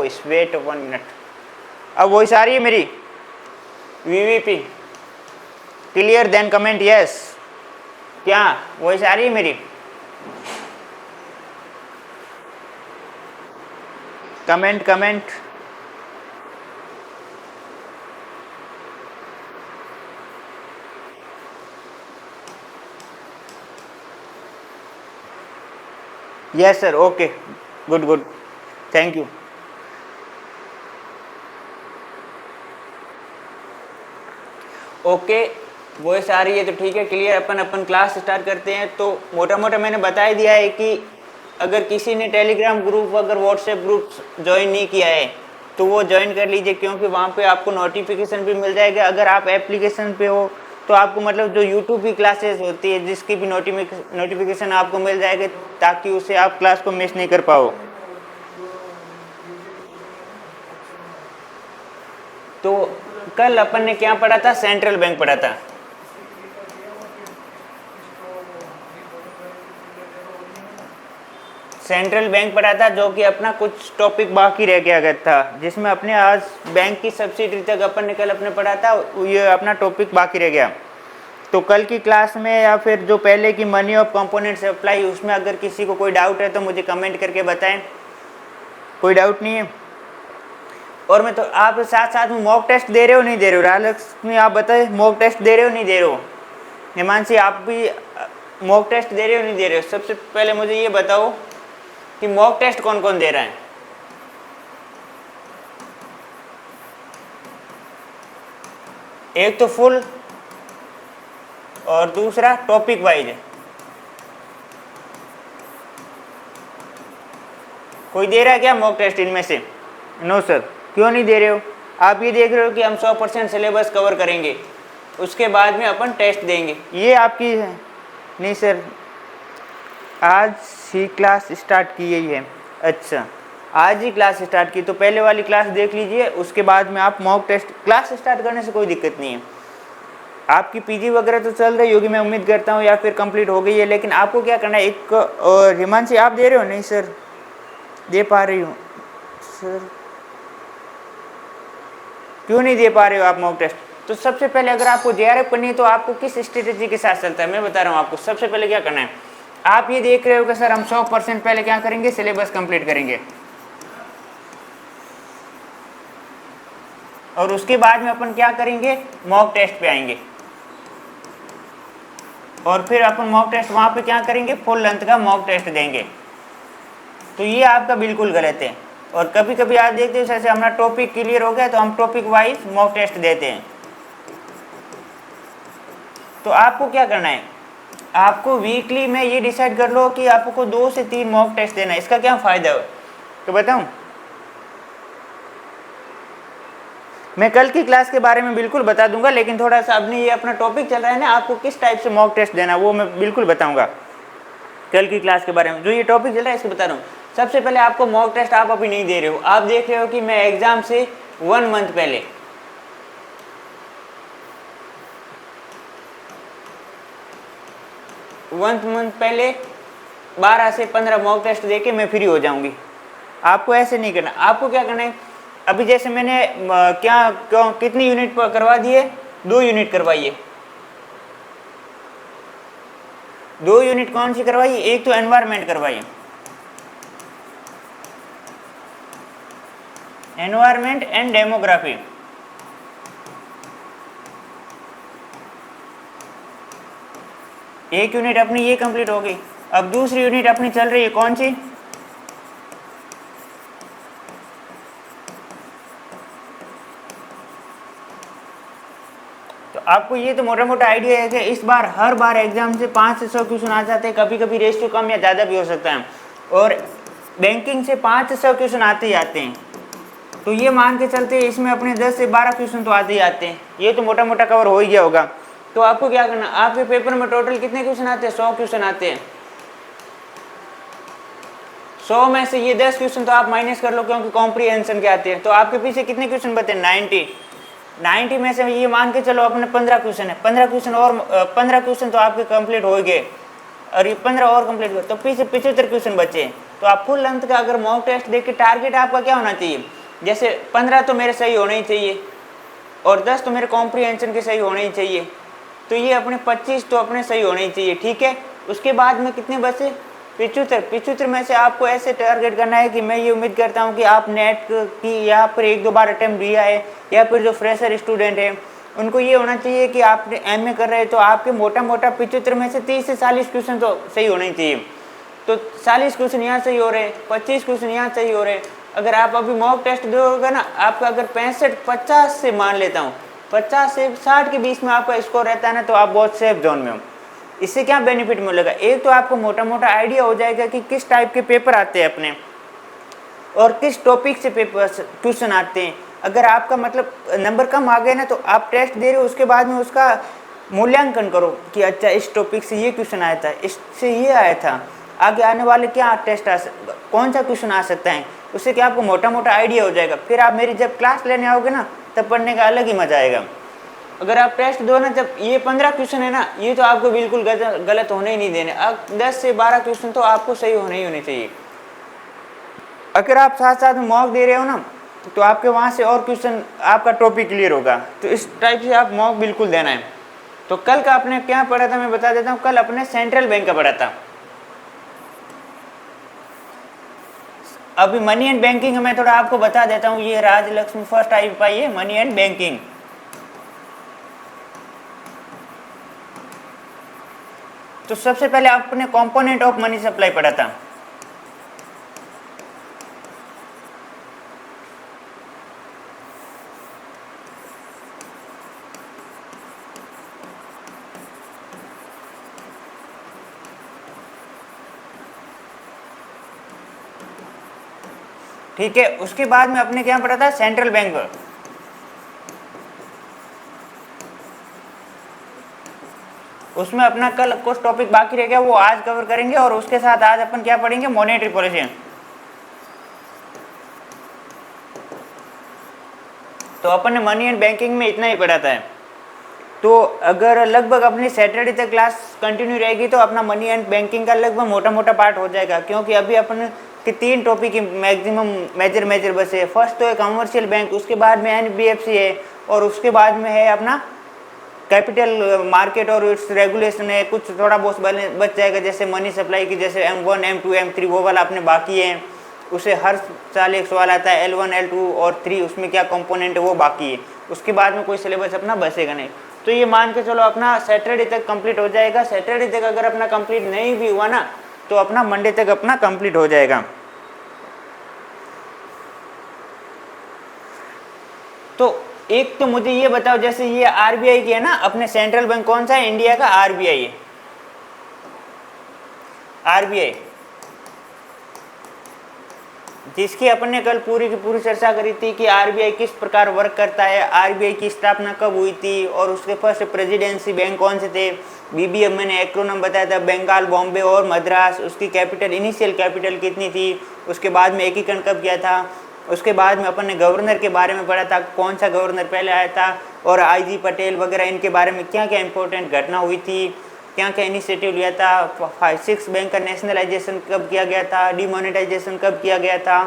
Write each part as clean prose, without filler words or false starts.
Voice, wait 1 minute. अब voice आ रही है मेरी? VVP clear, then comment yes. क्या वॉइस आ रही है मेरी? Comment comment. Yes sir, okay, good good, thank you. Okay, voice आ रही है तो ठीक है, क्लियर। अपन क्लास स्टार्ट करते हैं। तो मोटा मोटा मैंने बता ही दिया है कि अगर किसी ने टेलीग्राम ग्रुप अगर व्हाट्सएप ग्रुप ज्वाइन नहीं किया है तो वो ज्वाइन कर लीजिए, क्योंकि वहाँ पे आपको नोटिफिकेशन भी मिल जाएगा। अगर आप एप्लीकेशन पे हो तो आपको मतलब जो यूट्यूब की क्लासेस होती है जिसकी भी नोटिफिकेशन आपको मिल जाएगा, ताकि उसे आप क्लास को मिस नहीं कर पाओ। तो कल अपन ने क्या पढ़ा था? सेंट्रल बैंक पढ़ा था। सेंट्रल बैंक पढ़ा था, जो कि अपना कुछ टॉपिक बाकी रह गया था, जिसमें अपने आज बैंक की सब्सिडी तक अपन ने कल अपने पढ़ा था, ये अपना टॉपिक बाकी रह गया। तो कल की क्लास में या फिर जो पहले की मनी ऑफ कंपोनेंट्स अप्लाई, उसमें अगर किसी को कोई डाउट है तो मुझे कमेंट करके बताएं। कोई डाउट नहीं है? और मैं तो आप साथ साथ में मॉक टेस्ट दे रहे हो नहीं दे रहे हो? राजलक्ष्मी आप बताए, मॉक टेस्ट दे रहे हो नहीं दे रहे हो? हिमांशी आप भी मॉक टेस्ट दे रहे हो नहीं दे रहे हो? सबसे पहले मुझे ये बताओ कि मॉक टेस्ट कौन कौन दे रहा है? एक तो फुल और दूसरा टॉपिक वाइज है। कोई दे रहा है क्या मॉक टेस्ट इनमें से? No sir. क्यों नहीं दे रहे हो? आप ये देख रहे हो कि हम 100% सिलेबस कवर करेंगे, उसके बाद में अपन टेस्ट देंगे, ये आपकी है? नहीं सर, आज ही क्लास स्टार्ट की ही है। अच्छा, आज ही क्लास स्टार्ट की, तो पहले वाली क्लास देख लीजिए, उसके बाद में आप मॉक टेस्ट। क्लास स्टार्ट करने से कोई दिक्कत नहीं है। आपकी पीजी वगैरह तो चल रही होगी, मैं उम्मीद करता हूँ, या फिर कंप्लीट हो गई है। लेकिन आपको क्या करना है, एक और हिमांशी आप दे रहे हो? नहीं सर, दे पा रही हूँ सर। क्यों नहीं दे पा रहे हो आप मॉक टेस्ट? तो सबसे पहले अगर आपको जेआरएफ करनी है तो आपको किस स्ट्रेटेजी के साथ चलता है मैं बता रहा हूँ आपको। सबसे पहले क्या करना है, आप ये देख रहे हो कि सर हम 100% पहले क्या करेंगे, सिलेबस कंप्लीट करेंगे, और उसके बाद में अपन क्या करेंगे, मॉक टेस्ट पे आएंगे, और फिर अपन मॉक टेस्ट वहाँ पे क्या करेंगे, फुल लेंथ का मॉक टेस्ट देंगे। तो ये आपका बिल्कुल गलत है। और कभी कभी आप देखते हो जैसे हमारा टॉपिक क्लियर हो गया तो हम टॉपिक वाइज मॉक टेस्ट देते हैं। तो आपको क्या करना है, आपको वीकली में ये डिसाइड कर लो कि आपको 2 से 3 मॉक टेस्ट देना है। इसका क्या फ़ायदा है तो बताऊं? मैं कल की क्लास के बारे में बिल्कुल बता दूंगा, लेकिन थोड़ा सा अपने ये अपना टॉपिक चल रहा है ना, आपको किस टाइप से मॉक टेस्ट देना वो मैं बिल्कुल बताऊंगा कल की क्लास के बारे में। जो ये टॉपिक चल रहा है इसको बता रहा हूँ। सबसे पहले आपको मॉक टेस्ट आप अभी नहीं दे रहे हो। आप देख रहे हो कि मैं एग्जाम से 1 मंथ पहले, वन मंथ पहले 12 से 15 मॉक टेस्ट देके मैं फ्री हो जाऊंगी। आपको ऐसे नहीं करना। आपको क्या करना है, अभी जैसे मैंने कितनी यूनिट करवा दिए, 2 यूनिट करवाइए। 2 यूनिट कौन सी करवाइए, एक तो एनवायरमेंट करवाइए, एनवायरमेंट एंड डेमोग्राफी। एक यूनिट अपनी ये कंप्लीट हो गई। अब दूसरी यूनिट अपनी चल रही है कौन सी, तो आपको ये तो मोटा मोटा आइडिया है कि इस बार हर बार एग्जाम से 5 से 100 क्वेश्चन आ जाते हैं, कभी कभी रेशियो कम या ज़्यादा भी हो सकता है, और बैंकिंग से 5 से 100 क्वेश्चन आते ही आते हैं। तो ये मान के चलते इसमें अपने 10 से 12 क्वेश्चन तो आते ही आते हैं, ये तो मोटा मोटा कवर हो ही गया होगा। तो आपको क्या करना, आपके पेपर में टोटल कितने क्वेश्चन आते हैं, 100 क्वेश्चन आते हैं। 100 में से ये 10 क्वेश्चन तो आप माइनस कर लो, क्योंकि कॉम्प्रीहेंशन के आते हैं। तो आपके पीछे कितने क्वेश्चन बचे, 90 में से ये मान के चलो अपने 15 क्वेश्चन है, 15 क्वेश्चन और 15 क्वेश्चन तो आपके कंप्लीट हो गए, और ये 15 और कंप्लीट हो तो पीछे 75 क्वेश्चन बचे। तो आप फुल लेंथ का अगर मॉक टेस्ट देख के टारगेट आपका क्या होना चाहिए, जैसे 15 तो मेरे सही होने ही चाहिए और 10 तो मेरे कॉम्प्रीहेंशन के सही होने ही चाहिए, तो ये अपने 25 तो अपने सही होने ही चाहिए, ठीक है। उसके बाद में कितने बचे? 75 में से आपको ऐसे टारगेट करना है कि मैं ये उम्मीद करता हूँ कि आप नेट की यहाँ पर 1-2 बार अटैम्प्ट दिया है, या फिर जो फ्रेशर स्टूडेंट है उनको ये होना चाहिए कि आप एमए कर रहे हैं तो आपके मोटा मोटा 75 में से 30 से 40 क्वेश्चन तो सही होने चाहिए। तो 40 क्वेश्चन यहाँ सही हो रहे, 25 क्वेश्चन यहाँ सही हो रहे। अगर आप अभी मॉक टेस्ट दोगे ना, आपका अगर 65-50 से मान लेता हूँ 50 से 60 के बीच में आपका स्कोर रहता है ना, तो आप बहुत सेफ जोन में हो। इससे क्या बेनिफिट मिलेगा? एक तो आपको मोटा मोटा आइडिया हो जाएगा कि किस टाइप के पेपर आते हैं अपने और किस टॉपिक से पेपर क्वेश्चन आते हैं। अगर आपका मतलब नंबर कम आ गए ना, तो आप टेस्ट दे रहे हो उसके बाद में उसका मूल्यांकन करो कि अच्छा इस टॉपिक से ये क्वेश्चन आया था, इससे ये आया था, आगे आने वाले क्या टेस्ट कौन सा क्वेश्चन आ सकता है, उससे क्या आपको मोटा मोटा आइडिया हो जाएगा। फिर आप मेरी जब क्लास लेने आओगे ना, तब पढ़ने का अलग ही मजा आएगा। अगर आप टेस्ट दो ना, जब ये 15 क्वेश्चन है ना, ये तो आपको बिल्कुल गलत होने ही नहीं देने। अब 10 से 12 क्वेश्चन तो आपको सही होने ही होने चाहिए। अगर आप साथ साथ में मॉक दे रहे हो ना, तो आपके वहाँ से और क्वेश्चन आपका टॉपिक क्लियर होगा। तो इस टाइप से आप मॉक बिल्कुल देना है। तो कल का आपने क्या पढ़ा था मैं बता देता हूँ। कल अपने सेंट्रल बैंक का पढ़ा था। अभी मनी एंड बैंकिंग मैं थोड़ा आपको बता देता हूँ। ये राजलक्ष्मी फर्स्ट आई पाई है, मनी एंड बैंकिंग। तो सबसे पहले आपने कंपोनेंट ऑफ मनी सप्लाई पढ़ा था। ठीक है, उसके बाद में अपने क्या पढ़ा था? Central bank. उसमें अपना कल कुछ टॉपिक बाकी रह गया, वो आज कवर करेंगे। और उसके साथ आज अपन क्या पढ़ेंगे? Monetary policy. तो अपन ने मनी एंड बैंकिंग में इतना ही पढ़ा था। तो अगर लगभग अपनी सैटरडे तक क्लास कंटिन्यू रहेगी तो अपना मनी एंड बैंकिंग का लगभग मोटा मोटा पार्ट हो जाएगा, क्योंकि अभी अपन के 3 टॉपिक की मैक्सिमम मेजर बसे। फर्स्ट तो है कमर्शियल बैंक, उसके बाद में एनबीएफसी है, और उसके बाद में है अपना कैपिटल मार्केट और इट्स रेगुलेशन है। कुछ थोड़ा बहुत बच जाएगा, जैसे मनी सप्लाई की, जैसे M1 M2 M3 वो वाला अपने बाकी है। उसे हर साल एक सवाल आता है L1 L2 और 3, उसमें क्या कंपोनेंट है वो बाकी है। उसके बाद में कोई सिलेबस अपना बचेगा नहीं। तो ये मान के चलो अपना सैटरडे तक कंप्लीट हो जाएगा। सैटरडे तक अगर अपना कंप्लीट नहीं भी हुआ ना, तो अपना मंडे तक अपना कंप्लीट हो जाएगा। तो एक तो मुझे ये बताओ, जैसे ये आरबीआई की है ना, अपने सेंट्रल बैंक कौन सा है? इंडिया का आरबीआई है। आरबीआई जिसकी अपन ने कल पूरी की पूरी चर्चा करी थी कि आरबीआई किस प्रकार वर्क करता है, आरबीआई की स्थापना कब हुई थी, और उसके फर्स्ट प्रेसिडेंसी बैंक कौन से थे। बीबीएम मैंने एक्रोनम बताया था, बंगाल, बॉम्बे और मद्रास। उसकी कैपिटल, इनिशियल कैपिटल कितनी थी, उसके बाद में एकीकरण कब किया था। उसके बाद में अपन ने गवर्नर के बारे में पढ़ा था, कौन सा गवर्नर पहले आया था, और आईजी पटेल वगैरह, इनके बारे में क्या क्या इंपॉर्टेंट घटना हुई थी, क्या क्या इनिशिएटिव लिया था। 6 बैंक का नेशनलाइजेशन कब किया गया था, डिमोनेटाइजेशन कब किया गया था,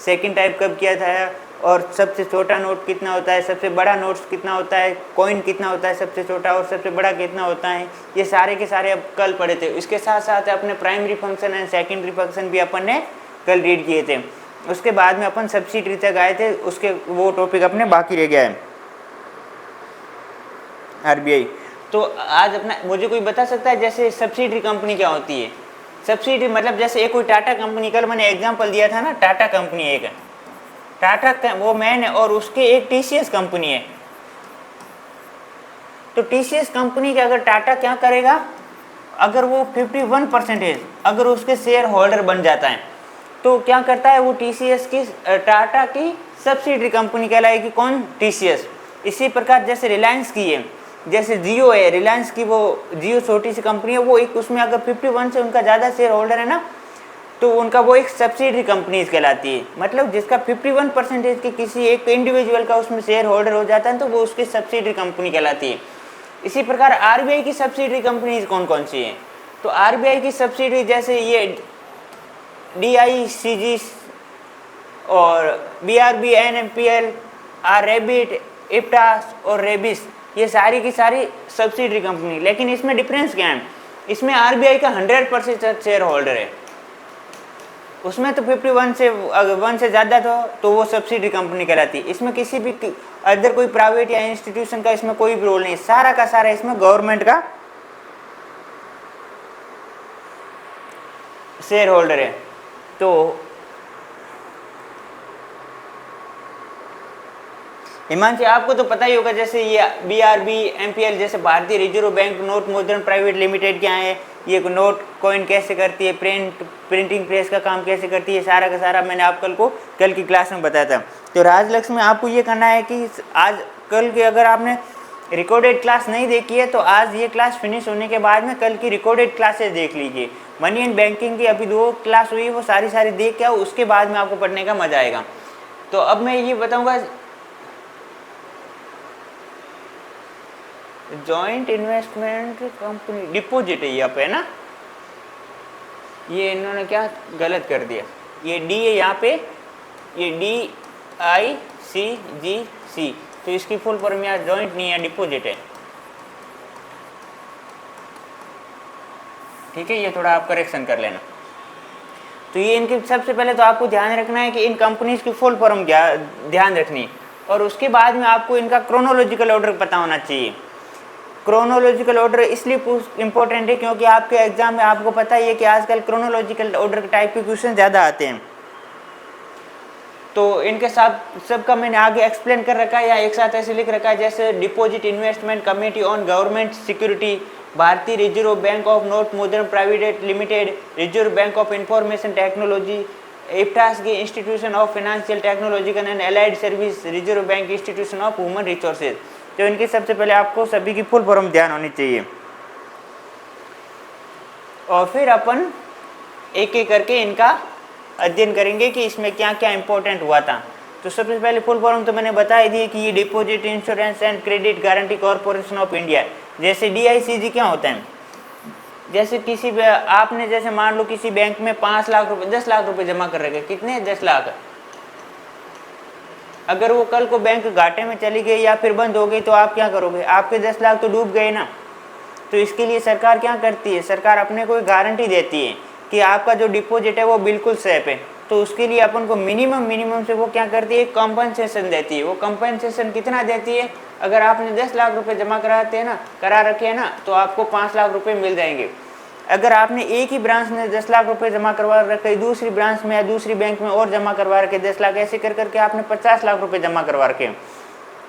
सेकंड टाइप कब किया था, और सबसे छोटा नोट कितना होता है, सबसे बड़ा नोट्स कितना होता है, कॉइन कितना होता है सबसे छोटा, और सबसे बड़ा कितना होता है। ये सारे के सारे अब कल पढ़े थे। इसके साथ साथ अपने primary function and secondary function भी अपन ने कल रीड किए थे। उसके बाद में अपन सब्सिडरी तक आए थे, उसके वो टॉपिक अपने बाकी रह गया है आरबीआई। तो आज अपना मुझे कोई बता सकता है जैसे सब्सिडरी कंपनी क्या होती है? सब्सिडरी मतलब जैसे एक कोई टाटा कंपनी, कल मैंने एग्जांपल दिया था ना, टाटा कंपनी एक टाटा वो मैन है, और उसके एक टीसीएस कंपनी है। तो टीसीएस कंपनी के अगर टाटा क्या करेगा, अगर वो 51% अगर उसके शेयर होल्डर बन जाता है, तो क्या करता है वो टीसीएस की, टाटा की सब्सिडरी कंपनी कहलाएगी। कौन? टीसीएस। इसी प्रकार जैसे रिलायंस की है, जैसे जियो है, रिलायंस की वो जियो छोटी सी कंपनी है, वो एक उसमें अगर 51 से उनका ज़्यादा शेयर होल्डर है ना, तो उनका वो एक सब्सिडरी कंपनीज कहलाती है। मतलब जिसका 51% के किसी एक इंडिविजुअल का उसमें शेयर होल्डर हो जाता है, तो वो उसकी सब्सिडरी कंपनी कहलाती है। इसी प्रकार आरबीआई की सब्सिडरी कंपनीज कौन कौन सी हैं? तो आरबीआई की सब्सिडरी जैसे ये डीआईसीजी और BRB, NMPL, रेबिट, इप्टास और रेबिस, ये सारी की सारी सब्सिडरी कंपनी। लेकिन इसमें डिफरेंस क्या है, इसमें RBI का 100% शेयर होल्डर है, उसमें तो 51 से 1 से ज़्यादा तो वो सब्सिडरी कंपनी कहलाती है। इसमें किसी भी अदर कोई प्राइवेट या इंस्टीट्यूशन का इसमें कोई भी रोल नहीं, सारा का सारा इसमें गवर्नमेंट का शेयर होल्डर है। तो हिमांशु, आपको तो पता ही होगा, जैसे ये BRB, MPL जैसे भारतीय reserve bank note Mudran private limited क्या है, ये नोट कॉइन कैसे करती है, प्रिंटिंग प्रेस का काम कैसे करती है, सारा का सारा मैंने आप कल की क्लास में बताया था। तो राजलक्ष्मी में आपको ये करना है कि आज कल की अगर आपने रिकॉर्डेड क्लास नहीं देखी है तो आज ये क्लास फिनिश होने के बाद में कल की रिकॉर्डेड क्लासेस देख लीजिए। मनी एंड बैंकिंग की अभी 2 क्लास हुई, वो सारी देख के आओ, उसके बाद में आपको पढ़ने का मजा आएगा। तो अब मैं ये बताऊँगा, जॉइंट इन्वेस्टमेंट कंपनी डिपॉजिट है यहाँ पे ना, ये इन्होंने क्या गलत कर दिया, ये डी है यहाँ पे, ये DICGC, तो इसकी फुल फॉर्म यहाँ जॉइंट नहीं है, डिपॉजिट है। ठीक है, ये थोड़ा आप करेक्शन कर लेना। तो ये इनकी सबसे पहले तो आपको ध्यान रखना है कि इन कंपनीज की फुल फॉर्म क्या ध्यान रखनी, और उसके बाद में आपको इनका क्रोनोलॉजिकल ऑर्डर पता होना चाहिए। क्रोनोलॉजिकल ऑर्डर इसलिए इंपॉर्टेंट है क्योंकि आपके एग्जाम में आपको पता ही है कि आजकल क्रोनोलॉजिकल ऑर्डर टाइप के क्वेश्चन ज़्यादा आते हैं। तो इनके साथ सबका मैंने आगे एक्सप्लेन कर रखा है, या एक साथ ऐसे लिख रखा है, जैसे deposit investment committee on government security, Bharatiya reserve bank of note Mudran private limited, reserve bank of information technology, IFTAS की institution of financial technological and allied service, reserve bank institution of human resources. तो इनकी सबसे पहले आपको सभी की फुल फॉर्म ध्यान होनी चाहिए, और फिर अपन एक एक करके इनका अध्ययन करेंगे कि इसमें क्या क्या इंपॉर्टेंट हुआ था। तो सबसे पहले फुल फॉर्म तो मैंने बता ही दी कि ये deposit insurance and credit guarantee corporation of India. जैसे DICG क्या होता है, जैसे किसी आपने जैसे मान लो किसी बैंक में 5 लाख रुपए 10 लाख रुपए जमा कर रखे, कितने 10 लाख, अगर वो कल को बैंक घाटे में चली गई या फिर बंद हो गई तो आप क्या करोगे, आपके 10 लाख तो डूब गए ना। तो इसके लिए सरकार क्या करती है, सरकार अपने को गारंटी देती है कि आपका जो डिपॉजिट है वो बिल्कुल सेफ है। तो उसके लिए अपन को मिनिमम से वो क्या करती है, कंपनसेशन देती है। वो कंपनसेशन कितना देती है, अगर आपने 10 लाख रुपए जमा करा रखे हैं ना, तो आपको 5 लाख रुपए मिल जाएंगे। अगर आपने एक ही ब्रांच में 10 लाख रुपए जमा करवा रखे, दूसरी ब्रांच में या दूसरी बैंक में और जमा करवा रखे 10 लाख, ऐसे कर करके आपने 50 लाख रुपए जमा करवा रखे,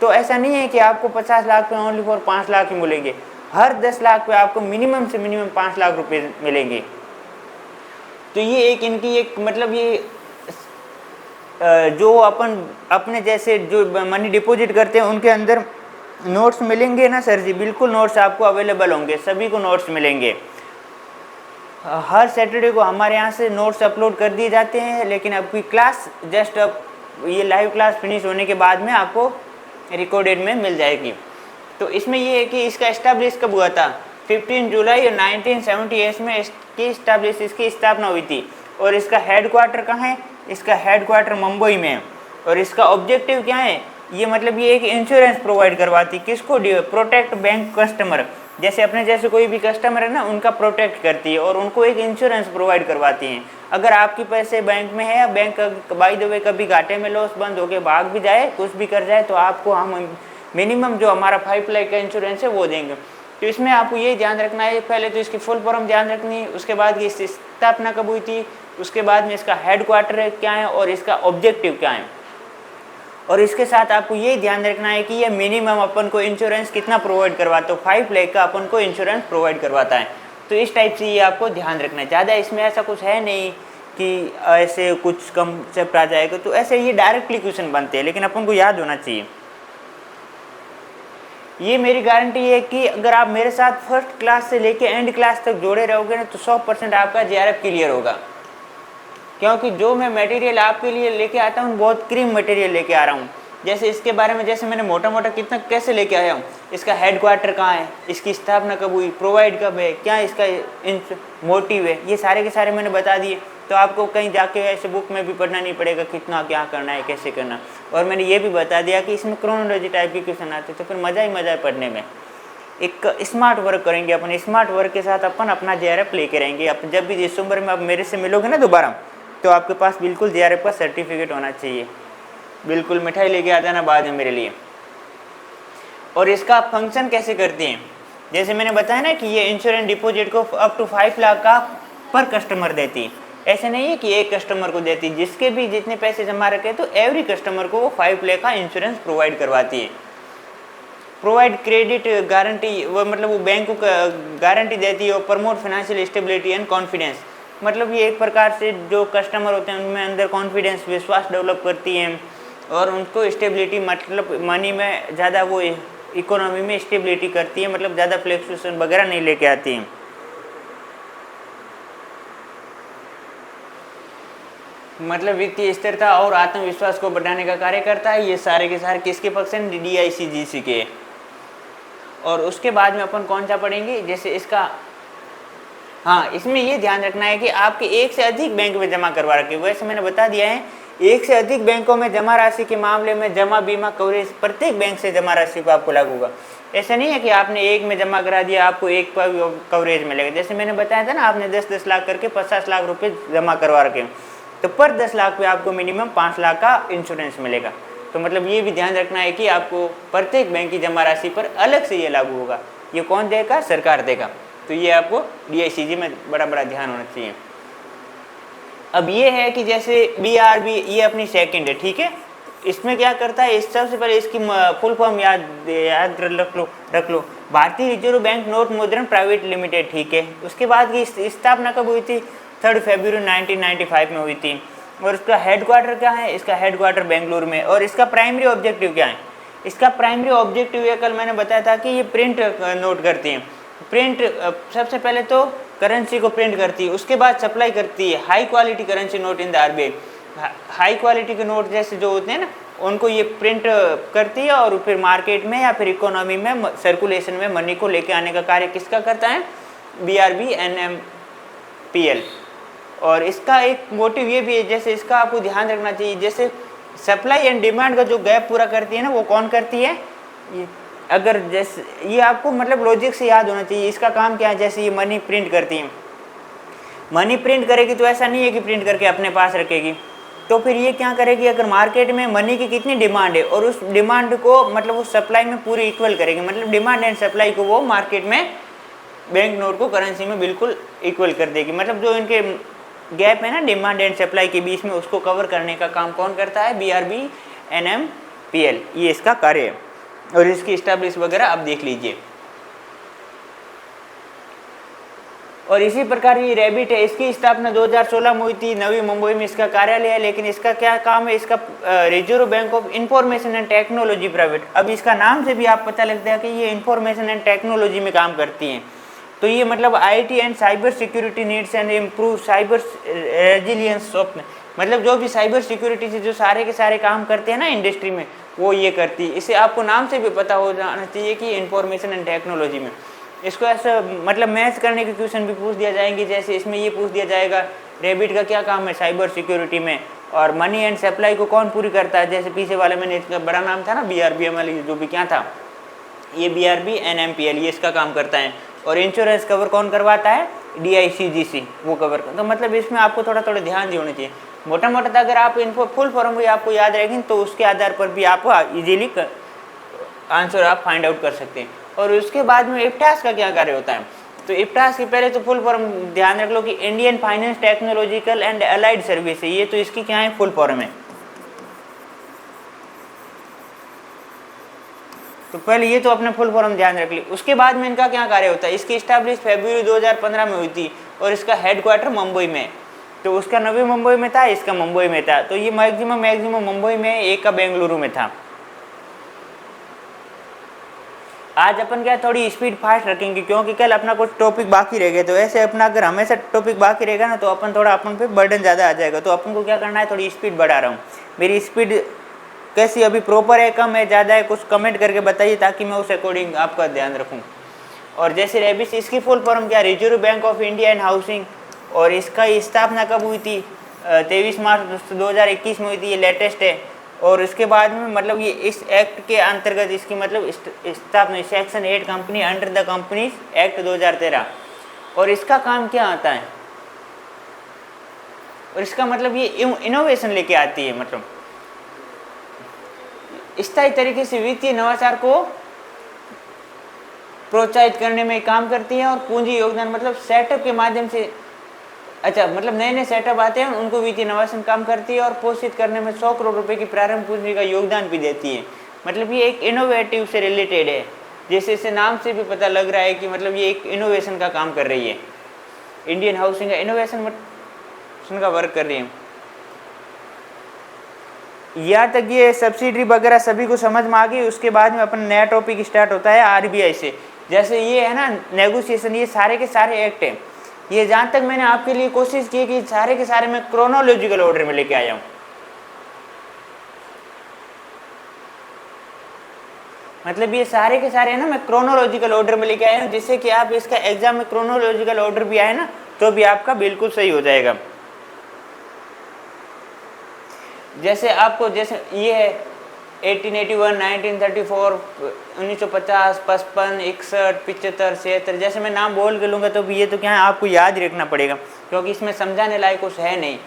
तो ऐसा नहीं है कि आपको 50 लाख पे ओनली फॉर 5 लाख ही मिलेंगे, हर 10 लाख पे आपको मिनिमम से मिनिमम 5 लाख रुपए मिलेंगे। तो ये एक इनकी एक मतलब ये जो अपन अपने जैसे जो मनी डिपॉजिट करते हैं उनके अंदर नोट्स मिलेंगे ना सर जी, बिल्कुल नोट्स आपको अवेलेबल होंगे, सभी को नोट्स मिलेंगे। हर सैटरडे को हमारे यहाँ से नोट्स अपलोड कर दिए जाते हैं, लेकिन आपकी क्लास जस्ट अब ये लाइव क्लास फिनिश होने के बाद में आपको रिकॉर्डेड में मिल जाएगी। तो इसमें ये है कि इसका इस्टेब्लिश कब हुआ था, 15 जुलाई 1978 में इसकी स्थापना हुई थी। और इसका हेडक्वार्टर कहाँ है, इसका हेडक्वार्टर मुंबई में है। और इसका ऑब्जेक्टिव क्या है, ये मतलब ये एक इंश्योरेंस प्रोवाइड करवाती, किसको, प्रोटेक्ट बैंक कस्टमर, जैसे अपने जैसे कोई भी कस्टमर है ना उनका प्रोटेक्ट करती है और उनको एक इंश्योरेंस प्रोवाइड करवाती हैं। अगर आपके पैसे बैंक में है, बैंक बाय द वे कभी घाटे में लॉस बंद होके भाग भी जाए, कुछ भी कर जाए, तो आपको हम मिनिमम जो हमारा 5 लाख का इंश्योरेंस है वो देंगे। तो इसमें आपको ये ध्यान रखना है, पहले तो इसकी फुल फॉर्म ध्यान रखनी है, उसके बाद की इसकी स्थापना कब हुई थी, उसके बाद में इसका हेडक्वार्टर क्या है और इसका ऑब्जेक्टिव क्या है। और इसके साथ आपको ये ध्यान रखना है कि ये मिनिमम अपन को इंश्योरेंस कितना प्रोवाइड करवाता है, 5 लाख का अपन को इंश्योरेंस प्रोवाइड करवाता है। तो इस टाइप से ये आपको ध्यान रखना है। ज़्यादा इसमें ऐसा कुछ है नहीं कि ऐसे कुछ कंसेप्ट आ जाएगा, तो ऐसे ये डायरेक्टली क्वेश्चन बनते हैं, लेकिन अपन को याद होना चाहिए। ये मेरी गारंटी है कि अगर आप मेरे साथ फर्स्ट क्लास से लेके एंड क्लास तक जोड़े रहोगे ना, तो 100% आपका JRF क्लियर होगा। क्योंकि जो मैं मटेरियल आपके लिए लेके आता हूँ बहुत क्रीम मटेरियल लेके आ रहा हूँ। जैसे इसके बारे में जैसे मैंने मोटा मोटा कितना कैसे लेके आया हूँ, इसका हेडक्वार्टर कहाँ है, इसकी स्थापना कब हुई, प्रोवाइड कब है, क्या इसका मोटिव है, ये सारे के सारे मैंने बता दिए। तो आपको कहीं जाके ऐसे बुक में भी पढ़ना नहीं पड़ेगा कितना क्या करना है, कैसे करना। और मैंने ये भी बता दिया कि इसमें क्रोनोलॉजी टाइप के क्वेश्चन आते तो फिर मज़ा ही मज़ा है पढ़ने में। एक स्मार्ट वर्क करेंगे अपन, स्मार्ट वर्क के साथ अपन अपना JRF लेके रहेंगे। आप जब भी दिसंबर में आप मेरे से मिलोगे ना दोबारा, तो आपके पास बिल्कुल JRF का सर्टिफिकेट होना चाहिए। बिल्कुल मिठाई लेके आ जाना बाद में मेरे लिए। और इसका आप फंक्शन कैसे करते हैं, जैसे मैंने बताया ना कि ये इंश्योरेंस डिपॉजिट को अप टू 5 लाख का पर कस्टमर देती है। ऐसे नहीं है कि एक कस्टमर को देती, जिसके भी जितने पैसे जमा रखे तो एवरी कस्टमर को वो 5 लाख का इंश्योरेंस प्रोवाइड करवाती है। प्रोवाइड क्रेडिट गारंटी, वो मतलब वो बैंक को गारंटी देती है। और promote financial stability and confidence, मतलब ये एक प्रकार से जो कस्टमर होते हैं उनमें अंदर कॉन्फिडेंस, विश्वास डेवलप करती हैं। और उनको स्टेबिलिटी, मतलब मनी में ज़्यादा वो इकोनॉमी में स्टेबिलिटी करती है, मतलब ज़्यादा फ्लक्चुएशन वगैरह नहीं लेके आती हैं। मतलब वित्तीय स्थिरता और आत्मविश्वास को बढ़ाने का कार्य करता है। ये सारे के सारे किसके फंक्शन, DICGC के। और उसके बाद में अपन कौन सा पढ़ेंगे, जैसे इसका, हाँ इसमें ये ध्यान रखना है कि आपके एक से अधिक बैंक में जमा करवा रखे। वैसे मैंने बता दिया है, एक से अधिक बैंकों में जमा राशि के मामले में जमा बीमा कवरेज प्रत्येक बैंक से जमा राशि को आपको लागू होगा। ऐसा नहीं है कि आपने एक में जमा करा दिया आपको एक पर कवरेज मिलेगा। जैसे मैंने बताया था ना, आपने 10-10 लाख करके 50 लाख रुपए जमा करवा रखे, तो पर 10 लाख पे आपको मिनिमम 5 लाख का इंश्योरेंस मिलेगा। तो मतलब ये भी ध्यान रखना है कि आपको प्रत्येक बैंक की जमा राशि पर अलग से ये लागू होगा। ये कौन देगा, सरकार देगा। तो ये आपको DICG में बड़ा ध्यान होना चाहिए। अब ये है कि जैसे BRB, ये अपनी सेकंड है, ठीक है। इसमें क्या करता है, इस सबसे पहले इसकी फुल फॉर्म याद रख लो, भारतीय reserve bank note Mudran private limited, ठीक है। उसके बाद की स्थापना कब हुई थी, 3 फरवरी 1995 में हुई थी। और इसका हेडक्वार्टर क्या है, इसका हेडक्वार्टर बेंगलुरु में। और इसका प्राइमरी ऑब्जेक्टिव क्या है, इसका प्राइमरी ऑब्जेक्टिव ये कल मैंने बताया था कि ये प्रिंट नोट करती हैं। प्रिंट सबसे पहले तो करेंसी को प्रिंट करती है, उसके बाद सप्लाई करती है high quality currency note in the RBI। High quality के नोट जैसे जो होते हैं ना, उनको ये प्रिंट करती है और फिर मार्केट में या फिर इकोनॉमी में सर्कुलेशन में मनी को लेके आने का कार्य किसका करता है, BRB NMPL। और इसका एक मोटिव ये भी है, जैसे इसका आपको ध्यान रखना चाहिए, जैसे सप्लाई एंड डिमांड का जो गैप पूरा करती है ना, वो कौन करती है, ये। अगर जैसे ये आपको मतलब लॉजिक से याद होना चाहिए, इसका काम क्या है। जैसे ये मनी प्रिंट करती है, मनी प्रिंट करेगी तो ऐसा नहीं है कि प्रिंट करके अपने पास रखेगी, तो फिर ये क्या करेगी, अगर मार्केट में मनी की कितनी डिमांड है और उस डिमांड को मतलब उस सप्लाई में पूरी इक्वल करेगी, मतलब डिमांड एंड सप्लाई को वो मार्केट में बैंक नोट को करेंसी में बिल्कुल इक्वल कर देगी। मतलब जो इनके गैप है ना डिमांड एंड सप्लाई के बीच में, उसको कवर करने का काम कौन करता है, BRB NMPL, ये इसका कार्य है। और इसकी स्टैब्लिश वगैरह आप देख लीजिए। और इसी प्रकार ये रैबिट है, इसकी स्थापना 2016 में हुई थी, नवी मुंबई में इसका कार्यालय है। लेकिन इसका क्या काम है, इसका reserve bank of information and technology private. अब इसका नाम से भी आप पता लगता है कि ये इंफॉर्मेशन एंड टेक्नोलॉजी में काम करती हैं। तो ये मतलब IT and cyber security needs and improve cyber resilience of, मतलब जो भी साइबर सिक्योरिटी से जो सारे के सारे काम करते हैं ना इंडस्ट्री में, वो ये करती है। इसे आपको नाम से भी पता हो जाना चाहिए कि इंफॉर्मेशन एंड टेक्नोलॉजी में। इसको ऐसा मतलब मैच करने के क्वेश्चन भी पूछ दिया जाएंगे। जैसे इसमें ये पूछ दिया जाएगा, रैबिट का क्या काम है साइबर सिक्योरिटी में, और मनी एंड सप्लाई को कौन पूरी करता है। जैसे पीछे वाले मैंने इसका बड़ा नाम था ना BRBML, जो भी क्या था, ये BRB NMPL, ये इसका काम करता है। और इंश्योरेंस कवर कौन करवाता है, DICGC, वो कवर कर। तो मतलब इसमें आपको थोड़ा ध्यान देना चाहिए। मोटा मोटा अगर आप इनको फुल फॉर्म भी आपको याद रहेगी तो उसके आधार पर भी आप इजीली आंसर आप फाइंड आउट कर सकते हैं। और उसके बाद में IFTAS का क्या कार्य होता है, तो IFTAS की पहले तो फुल फॉर्म ध्यान रख लो कि Indian finance technological and allied service है। ये तो इसकी क्या है, फुल फॉर्म है। तो पहले ये तो अपने फुल फॉर्म ध्यान रख ली। उसके बाद में इनका क्या कार्य होता है, इसकी स्टैब्लिश फरवरी 2015 में हुई थी और इसका हेडक्वार्टर मुंबई में। तो उसका नवी मुंबई में था, इसका मुंबई में था। तो ये मैक्सिमम मुंबई में, एक का बेंगलुरु में था। आज अपन क्या थोड़ी स्पीड फास्ट रखेंगे क्योंकि कल अपना कुछ टॉपिक बाकी रह गए। तो ऐसे अपना अगर हमेशा टॉपिक बाकी रहेगा ना तो अपन थोड़ा अपन पे बर्डन ज़्यादा आ जाएगा। तो अपन को क्या करना है, थोड़ी स्पीड बढ़ा रहा हूँ। मेरी स्पीड कैसी अभी प्रॉपर है, कम है, ज़्यादा है, कुछ कमेंट करके बताइए ताकि मैं उस अकॉर्डिंग आपका ध्यान रखूँ। और जैसे रेबिस, इसकी फुल फॉर्म क्या, reserve bank of India and housing और इसका स्थापना कब हुई थी? 23 मार्च 2021 में हुई थी, ये लेटेस्ट है। और उसके बाद में मतलब ये इस एक्ट के अंतर्गत इसकी मतलब स्थापना section 8 company under the companies act 2013। और इसका काम क्या आता है? और इसका मतलब ये इनोवेशन लेके आती है, मतलब स्थायी तरीके से वित्तीय नवाचार को प्रोत्साहित करने में काम करती है। और पूंजी योगदान मतलब सेटअप के माध्यम से, अच्छा मतलब नए नए सेटअप आते हैं उनको वित्तीय नवाचार काम करती है और पोषित करने में 100 करोड़ रुपए की प्रारंभ पूंजी का योगदान भी देती है। मतलब ये एक इनोवेटिव से रिलेटेड है, जैसे इसे नाम से भी पता लग रहा है कि मतलब ये एक इनोवेशन का काम कर रही है। इंडियन हाउसिंग का इनोवेशन का वर्क कर रही है। यहाँ तक ये सब्सिडी वगैरह सभी को समझ में आ गई। उसके बाद में अपन नया टॉपिक स्टार्ट होता है आरबीआई से। जैसे ये है ना नेगोशिएशन, ये सारे के सारे एक्ट हैं। ये जहाँ तक मैंने आपके लिए कोशिश की कि सारे के सारे मैं क्रोनोलॉजिकल ऑर्डर में लेके आया हूँ। मतलब ये सारे के सारे है ना मैं क्रोनोलॉजिकल ऑर्डर में लेके आया हूँ, जिससे कि आप इसका एग्जाम में क्रोनोलॉजिकल ऑर्डर भी आए ना तो भी आपका बिल्कुल सही हो जाएगा। जैसे आपको जैसे ये है 1881, 1934, 1950, 55, 61, 75, 76, जैसे मैं नाम बोल के लूँगा तो ये तो क्या है आपको याद ही रखना पड़ेगा, क्योंकि इसमें समझाने लायक कुछ है नहीं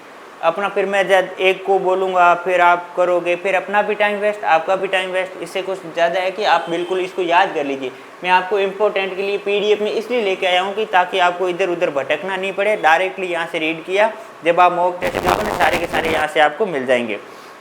अपना। फिर मैं जब एक को बोलूँगा फिर आप करोगे, फिर अपना भी टाइम वेस्ट आपका भी टाइम वेस्ट। इससे कुछ ज़्यादा है कि आप बिल्कुल इसको याद कर लीजिए। मैं आपको इम्पोर्टेंट के लिए PDF में इसलिए लेके आया हूँ कि ताकि आपको इधर उधर भटकना नहीं पड़े। डायरेक्टली यहाँ से रीड किया, जब आप मॉक टेस्ट दोगे ना सारे के सारे यहाँ से आपको मिल जाएंगे।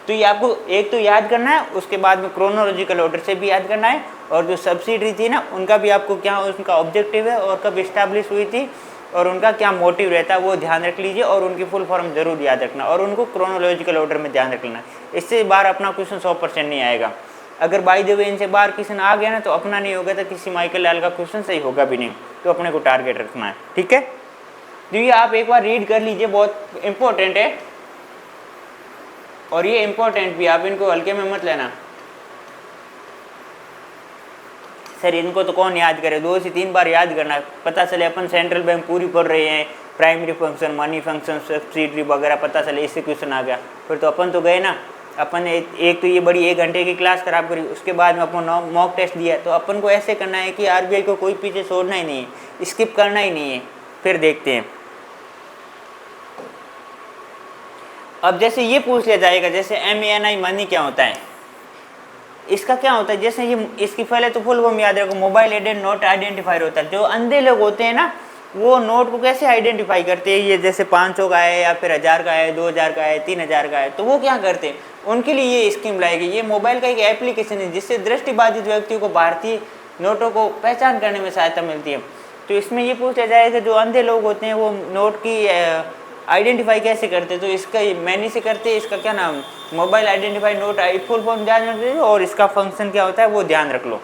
तो ये आपको एक तो याद करना है, उसके बाद में क्रोनोलॉजिकल ऑर्डर से भी याद करना है। और जो सब्सिडी थी ना उनका भी आपको क्या उनका ऑब्जेक्टिव है और कब इस्टेब्लिश हुई थी और उनका क्या मोटिव रहता है वो ध्यान रख लीजिए। और उनकी फुल फॉर्म जरूर याद रखना और उनको क्रोनोलॉजिकल ऑर्डर में ध्यान रख लेना। इससे बार अपना क्वेश्चन 100% नहीं आएगा। अगर बाय द वे इनसे बार क्वेश्चन आ गया ना तो अपना नहीं होगा तो किसी माइकल लाल का क्वेश्चन सही होगा भी नहीं। तो अपने को टारगेट रखना है, ठीक है। तो ये आप एक बार रीड कर लीजिए, बहुत इंपॉर्टेंट है। और ये इंपॉर्टेंट भी, आप इनको हल्के में मत लेना। सर इनको तो कौन याद करे, 2 से 3 बार याद करना है। पता चले अपन सेंट्रल बैंक पूरी पढ़ रहे हैं, primary function, money function, subsidy वगैरह, पता चले इससे क्वेश्चन आ गया, फिर तो अपन तो गए ना। अपन एक तो ये बड़ी 1 घंटे की क्लास खराब करी, उसके बाद में अपन मॉक टेस्ट दिया। तो अपन को ऐसे करना है कि आरबीआई को कोई पीछे छोड़ना ही नहीं है, स्किप करना ही नहीं है। फिर देखते हैं। अब जैसे ये पूछ लिया जाएगा, जैसे MANI मनी क्या होता है, इसका क्या होता है। जैसे ये इसकी पहले तो फुल फॉर्म याद रखो, मोबाइल एडेड नोट आइडेंटिफायर होता है। जो अंधे लोग होते हैं ना वो नोट को कैसे आइडेंटिफाई करते हैं, ये जैसे 500 का है या फिर 1000 का है, 2000 का है, 3000 का है, तो वो क्या करते हैं, उनके लिए ये स्कीम लाएगी। ये मोबाइल का एक एप्लीकेशन है जिससे दृष्टिबाधित व्यक्तियों को भारतीय नोटों को पहचान करने में सहायता मिलती है। तो इसमें ये पूछा जाएगा जो अंधे लोग होते हैं वो नोट की आइडेंटिफाई कैसे करते हैं। तो इसका मैनी से करते हैं, इसका क्या नाम, mobile identify note full form ध्यान रख लीजिए और इसका फंक्शन क्या होता है वो ध्यान रख लो।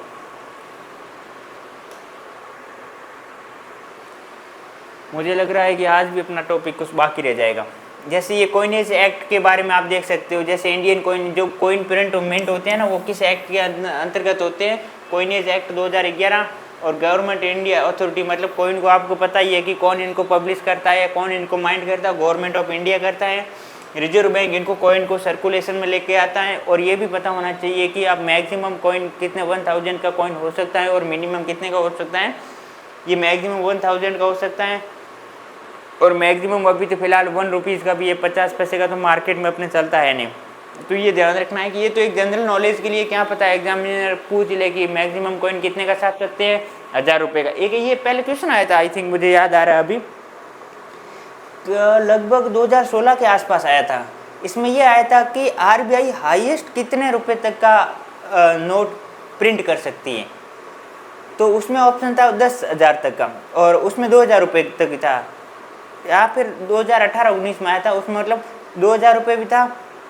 मुझे लग रहा है कि आज भी अपना टॉपिक कुछ बाकी रह जाएगा। जैसे ये कॉइनेज एक्ट के बारे में आप देख सकते हो। जैसे इंडियन कॉइन जो कॉइन प्रिंट मिंट होते हैं ना वो किस एक्ट के अंतर्गत होते हैं, कॉइनेज एक्ट 2011। और गवर्नमेंट इंडिया अथॉरिटी, मतलब कॉइन को आपको पता ही है कि कौन इनको पब्लिश करता है, कौन इनको माइंड करता है, गवर्नमेंट ऑफ इंडिया करता है। रिजर्व बैंक इनको कॉइन को सर्कुलेशन में लेके आता है। और ये भी पता होना चाहिए कि आप मैक्सिमम कॉइन कितने 1000 का कॉइन हो सकता है और मिनिमम कितने का हो सकता है। ये मैक्सिमम 1000 का हो सकता है और मैक्सिमम अभी तो फिलहाल 1 रुपीज़ का भी है, 50 पैसे का तो मार्केट में अपने चलता है नहीं। तो ये ध्यान रखना है कि ये तो एक जनरल नॉलेज के लिए, क्या पता एग्जामिनर पूछ ले कि मैक्सिमम कॉइन कितने का छाप सकते हैं, 1000 रुपये का। एक ये पहले क्वेश्चन आया था, आई थिंक मुझे याद आ रहा है अभी, लगभग 2016 के आसपास आया था। इसमें ये आया था कि आरबीआई हाईएस्ट कितने रुपए तक का नोट प्रिंट कर सकती है। तो उसमें ऑप्शन था 10,000 तक का और उसमें 2000 रुपये तक था, या फिर 2018-19 में आया था, उसमें मतलब 2000 रुपये भी था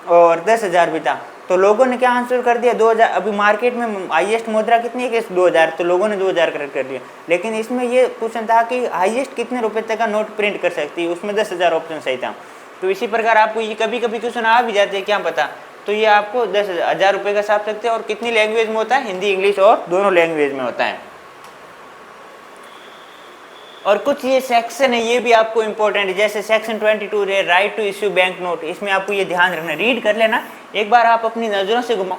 और 10,000 भी था। तो लोगों ने क्या आंसर कर दिया 2000। अभी मार्केट में हाईएस्ट मुद्रा कितनी है कि 2000, तो लोगों ने 2000 करेक्ट कर दिया। लेकिन इसमें ये क्वेश्चन था कि हाईएस्ट कितने रुपए तक का नोट प्रिंट कर सकती है, उसमें 10,000 ऑप्शन सही था। तो इसी प्रकार आपको ये कभी कभी क्वेश्चन आ भी जाते हैं, क्या पता। तो ये आपको 10,000 रुपये का छाप सकते हैं। और कितनी लैंग्वेज में होता है, हिंदी इंग्लिश और दोनों लैंग्वेज में होता है। और कुछ ये सेक्शन है ये भी आपको इंपॉर्टेंट है, जैसे सेक्शन 22 है right to issue bank note. इसमें आपको ये ध्यान रखना, रीड कर लेना एक बार, आप अपनी नज़रों से घुमाओ,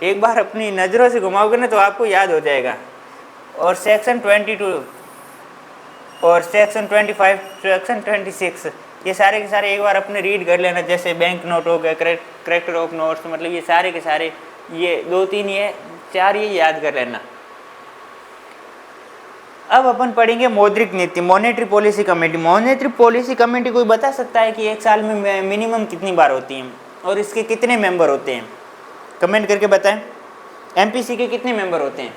एक बार अपनी नज़रों से घुमाओगे ना तो आपको याद हो जाएगा। और सेक्शन 22 और सेक्शन 25, सेक्शन 26, ये सारे के सारे एक बार अपने रीड कर लेना। जैसे बैंक नोट हो गया, करेक्टर ऑफ नोट्स, मतलब ये सारे के सारे, ये 2-3 ये 4 ये याद कर लेना। अब अपन पढ़ेंगे मौद्रिक नीति, monetary policy committee. Monetary policy committee कोई बता सकता है कि एक साल में मिनिमम कितनी बार होती हैं और इसके कितने मेंबर होते हैं? कमेंट करके बताएं। एमपीसी के कितने मेंबर होते हैं?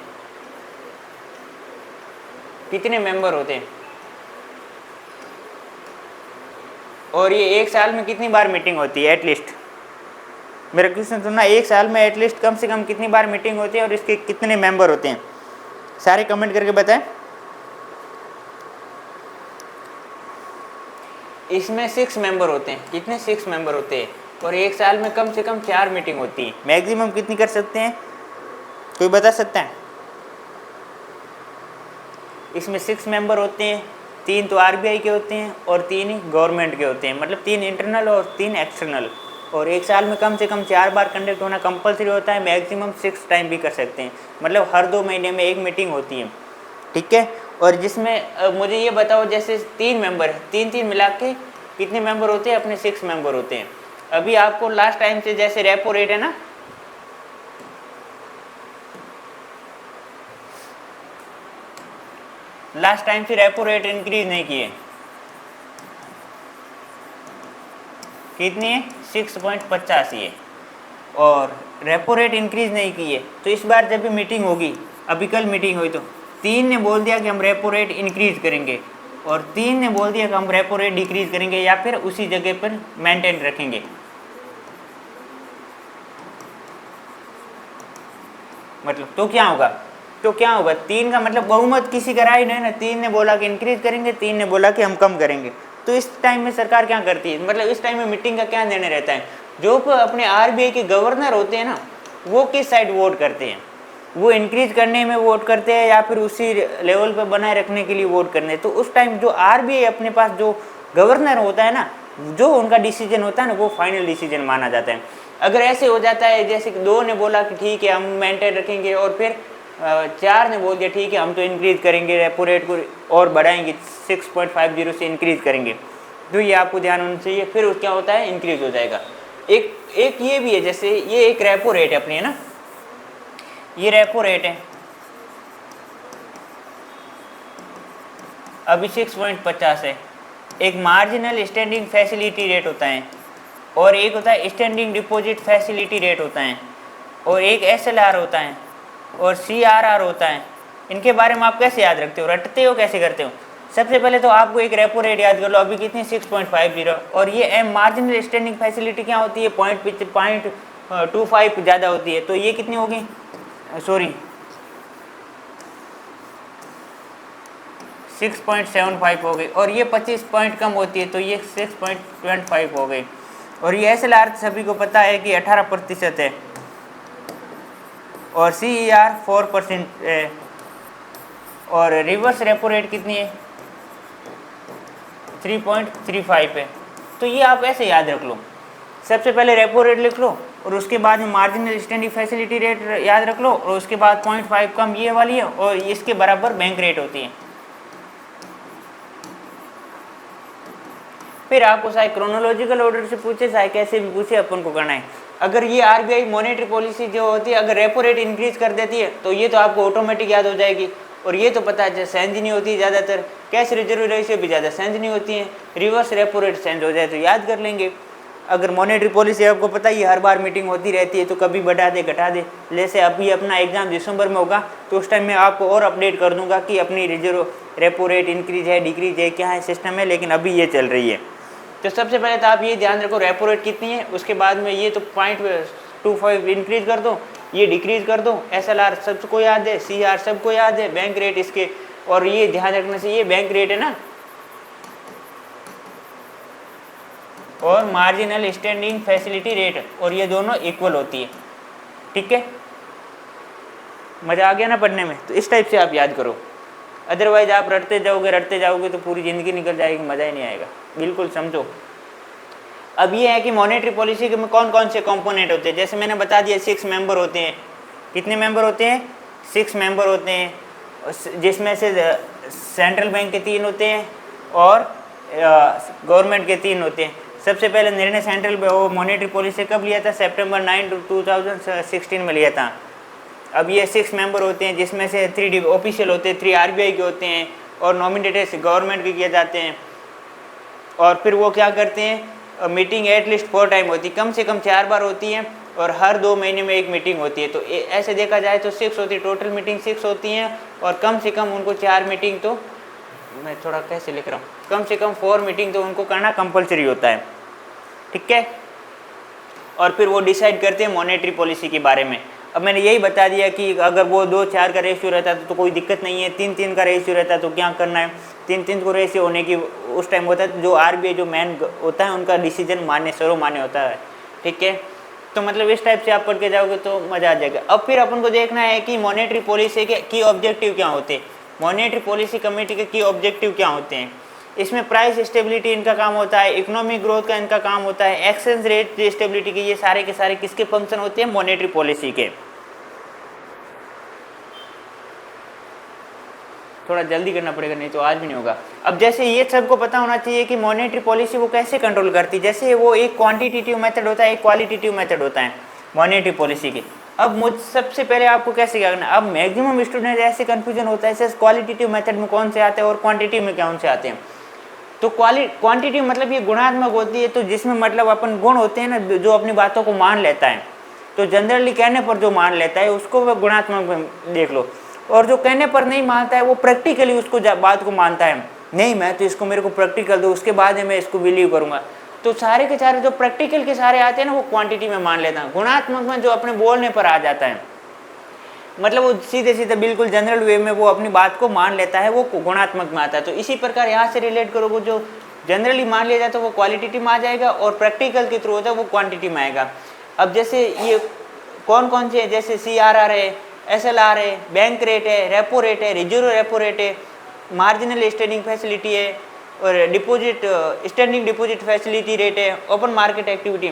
कितने मेंबर होते हैं? और ये एक साल में कितनी बार मीटिंग होती है एटलीस्ट? मेरा क्वेश्चन सुनना, एक साल में एटलीस्ट कम से कम कितनी बार मीटिंग होती है और इसके कितने मेंबर होते हैं? सारे कमेंट करके बताएं। इसमें 6 मेंबर होते हैं। कितने? 6 मेंबर होते हैं और एक साल में कम से कम 4 मीटिंग होती है। मैक्सिमम कितनी कर सकते हैं, कोई बता सकता है? इसमें 6 मेंबर होते हैं, 3 तो आरबीआई के होते हैं और 3 ही गवर्नमेंट के होते हैं, मतलब 3 इंटरनल और 3 एक्सटर्नल। और एक साल में कम से कम 4 बार कंडक्ट होना कंपलसरी होता है, मैक्सिमम 6 टाइम भी कर सकते हैं, मतलब हर 2 महीने में एक मीटिंग होती है, ठीक है। और जिसमें मुझे ये बताओ, जैसे 3 मेंबर है, 3 मिला के कितने मेंबर होते हैं? अपने 6 मेंबर होते हैं। अभी आपको लास्ट टाइम से जैसे रेपो रेट है ना, लास्ट टाइम से रेपो रेट इंक्रीज नहीं किए, कितनी है? 6.85 है, और रेपो रेट इंक्रीज नहीं की है। तो इस बार जब भी मीटिंग होगी, अभी कल मीटिंग हुई तो 3 ने बोल दिया कि हम रेपो रेट इंक्रीज करेंगे और 3 ने बोल दिया कि हम रेपो रेट डिक्रीज करेंगे या फिर उसी जगह पर मेंटेन रखेंगे। मतलब तो क्या होगा? 3 का मतलब बहुमत किसी का राय नहीं ना, 3 ने बोला कि इंक्रीज करेंगे, 3 ने बोला कि हम कम करेंगे। तो इस टाइम में सरकार क्या करती है, मतलब इस टाइम में मीटिंग का क्या निर्णय रहता है? जो अपने आरबीआई के गवर्नर होते हैं ना, वो किस साइड वोट करते हैं? वो इंक्रीज करने में वोट करते हैं या फिर उसी लेवल पर बनाए रखने के लिए वोट करने? तो उस टाइम जो आरबीआई अपने पास जो गवर्नर होता है ना, जो उनका डिसीजन होता है ना, वो फाइनल डिसीजन माना जाता है। अगर ऐसे हो जाता है जैसे कि 2 ने बोला कि ठीक है हम मेंटेन रखेंगे और फिर 4 ने बोल दिया ठीक है हम तो इंक्रीज करेंगे, रेपो रेट को और बढ़ाएंगे, 6.50 से इंक्रीज करेंगे, तो ये आपको ध्यान होना चाहिए। फिर क्या होता है? इंक्रीज हो जाएगा। एक ये भी है, जैसे ये एक रेपो रेट है अपनी, है ना, ये रेपो रेट है अभी 6.50 है। एक मार्जिनल स्टैंडिंग फैसिलिटी रेट होता है और एक होता है स्टैंडिंग डिपॉजिट फैसिलिटी रेट होता है और एक एसएलआर होता है और सीआरआर होता है। इनके बारे में आप कैसे याद रखते हो, रटते हो, कैसे करते हो? सबसे पहले तो आपको एक रेपो रेट याद कर लो, अभी कितनी? 6.50। और ये एम मार्जिनल स्टैंडिंग फैसिलिटी क्या होती है? 0.25 ज़्यादा होती है, तो ये कितनी होगी? सॉरी 6.75 हो गई। और ये 25 पॉइंट कम होती है तो ये 6.25 हो गई। और ये एसएलआर सभी को पता है कि 18% है और सीईआर 4% है। और रिवर्स रेपो रेट कितनी है? 3.35 है। तो ये आप ऐसे याद रख लो, सबसे पहले रेपो रेट लिख लो और उसके बाद में मार्जिनल स्टैंडिंग फैसिलिटी रेट याद रख लो और उसके बाद 0.5 कम ये वाली है और इसके बराबर बैंक रेट होती है। फिर आपको चाहे क्रोनोलॉजिकल ऑर्डर से पूछे चाहे कैसे भी पूछे, अपन को करना है। अगर ये आरबीआई मॉनेटरी पॉलिसी जो होती है, अगर रेपो रेट इंक्रीज कर देती है तो ये तो आपको ऑटोमेटिक याद हो जाएगी। और ये तो पता है चेंज नहीं होती है ज़्यादातर, कैश रिजर्व रेशियो भी ज़्यादा चेंज नहीं होती है, रिवर्स रेपो रेट चेंज हो जाए तो याद कर लेंगे। अगर मॉनेटरी पॉलिसी आपको पता ही हर बार मीटिंग होती रहती है तो कभी बढ़ा दे घटा दे, जैसे अभी अपना एग्जाम दिसंबर में होगा तो उस टाइम मैं आपको और अपडेट कर दूंगा कि अपनी रिजर्व रेपो रेट इंक्रीज है डिक्रीज है क्या है सिस्टम है, लेकिन अभी ये चल रही है। तो सबसे पहले तो आप ये ध्यान रखो रेपो रेट कितनी है, उसके बाद में ये तो 0.25 इंक्रीज कर दो, ये डिक्रीज कर दो, एसएलआर सबको याद है, सीआर सबको याद है, बैंक रेट इसके, और ये ध्यान रखना चाहिए बैंक रेट है ना, और मार्जिनल स्टैंडिंग फैसिलिटी रेट, और ये दोनों इक्वल होती है, ठीक है। मज़ा आ गया ना पढ़ने में? तो इस टाइप से आप याद करो, अदरवाइज आप रटते जाओगे तो पूरी ज़िंदगी निकल जाएगी, मज़ा ही नहीं आएगा। बिल्कुल समझो। अब ये है कि मॉनेटरी पॉलिसी के में कौन कौन से कंपोनेंट होते हैं। जैसे मैंने बता दिया 6 मेंबर होते हैं। कितने मेंबर होते हैं? 6 मेंबर होते हैं, जिसमें से सेंट्रल बैंक के 3 होते हैं और गवर्नमेंट के 3 होते हैं। सबसे पहले निर्णय सेंट्रल मॉनेटरी पॉलिसी कब लिया था? सितंबर 9, 2016 में लिया था। अब ये 6 मेंबर होते हैं, जिसमें से 3 ऑफिशियल होते हैं, 3 RBI के होते हैं और नॉमिनेटेड गवर्नमेंट के किए जाते हैं। और फिर वो क्या करते हैं, मीटिंग एटलीस्ट 4 टाइम होती है, कम से कम 4 बार होती है और हर 2 महीने में एक मीटिंग होती है। तो ऐसे देखा जाए तो 6 होती है, टोटल मीटिंग 6 होती हैं और कम से कम उनको 4 मीटिंग, तो मैं थोड़ा कैसे लिख रहा हूँ, कम से कम 4 मीटिंग तो उनको करना कंपलसरी होता है। ठीक है। और फिर वो डिसाइड करते हैं मॉनेटरी पॉलिसी के बारे में। अब मैंने यही बता दिया कि अगर वो 2-4 का रेशियो रहता तो कोई दिक्कत नहीं है, 3-3 का रेशियो रहता तो क्या करना है, 3-3 को रेशियो होने की उस टाइम होता है जो RBI जो मेन होता है उनका डिसीजन सर्वमान्य होता है। ठीक है। तो मतलब इस टाइप से आप पढ़ के जाओगे तो मज़ा आ जाएगा। अब फिर अपन को देखना है कि मॉनेटरी पॉलिसी के की ऑब्जेक्टिव क्या होते हैं, मॉनेटरी पॉलिसी कमेटी के की ऑब्जेक्टिव क्या होते हैं। इसमें प्राइस स्टेबिलिटी इनका काम होता है, इकोनॉमिक ग्रोथ का इनका काम होता है, एक्सचेंज रेट स्टेबिलिटी के, ये सारे के सारे किसके फंक्शन होते हैं? मॉनेटरी पॉलिसी के। थोड़ा जल्दी करना पड़ेगा, नहीं तो आज भी नहीं होगा। अब जैसे ये सबको पता होना चाहिए कि मॉनेटरी पॉलिसी वो कैसे कंट्रोल करती है। जैसे वो एक क्वांटिटेटिव मेथड होता है, एक क्वालिटेटिव मेथड होता है मॉनेटरी पॉलिसी के। अब मुझ सबसे पहले आपको कैसे क्या करना है, अब मैक्सिमम स्टूडेंट ऐसे कन्फ्यूजन होता है जैसे क्वालिटेटिव मेथड में कौन से आते हैं और क्वांटिटी में कौन से आते हैं। तो क्वांटिटी मतलब ये गुणात्मक होती है, तो जिसमें मतलब अपन गुण होते हैं ना, जो अपनी बातों को मान लेता है, तो जनरली कहने पर जो मान लेता है उसको वह गुणात्मक में देख लो। और जो कहने पर नहीं मानता है वो प्रैक्टिकली उसको बात को मानता है, नहीं मैं तो इसको मेरे को प्रैक्टिकल दो उसके बाद में मैं इसको बिलीव करूँगा। तो सारे के सारे जो प्रैक्टिकल के सारे आते हैं ना वो क्वांटिटी में मान लेता है। गुणात्मक में जो अपने बोलने पर आ जाता है, मतलब वो सीधे सीधे बिल्कुल जनरल वे में वो अपनी बात को मान लेता है, वो गुणात्मक में आता है। तो इसी प्रकार यहाँ से रिलेट करोगे, जो जनरली मान लिया जाता है वो क्वालिटेटिव में आ जाएगा और प्रैक्टिकल के थ्रू होता है वो क्वांटिटी में आएगा। अब जैसे ये कौन कौन से, जैसे CRR है, SLR है, बैंक रेट है, रेपो रेट है, रिजर्व रेपो रेट है, मार्जिनल स्टैंडिंग फैसिलिटी है और deposit standing deposit facility rate है, ओपन मार्केट एक्टिविटी।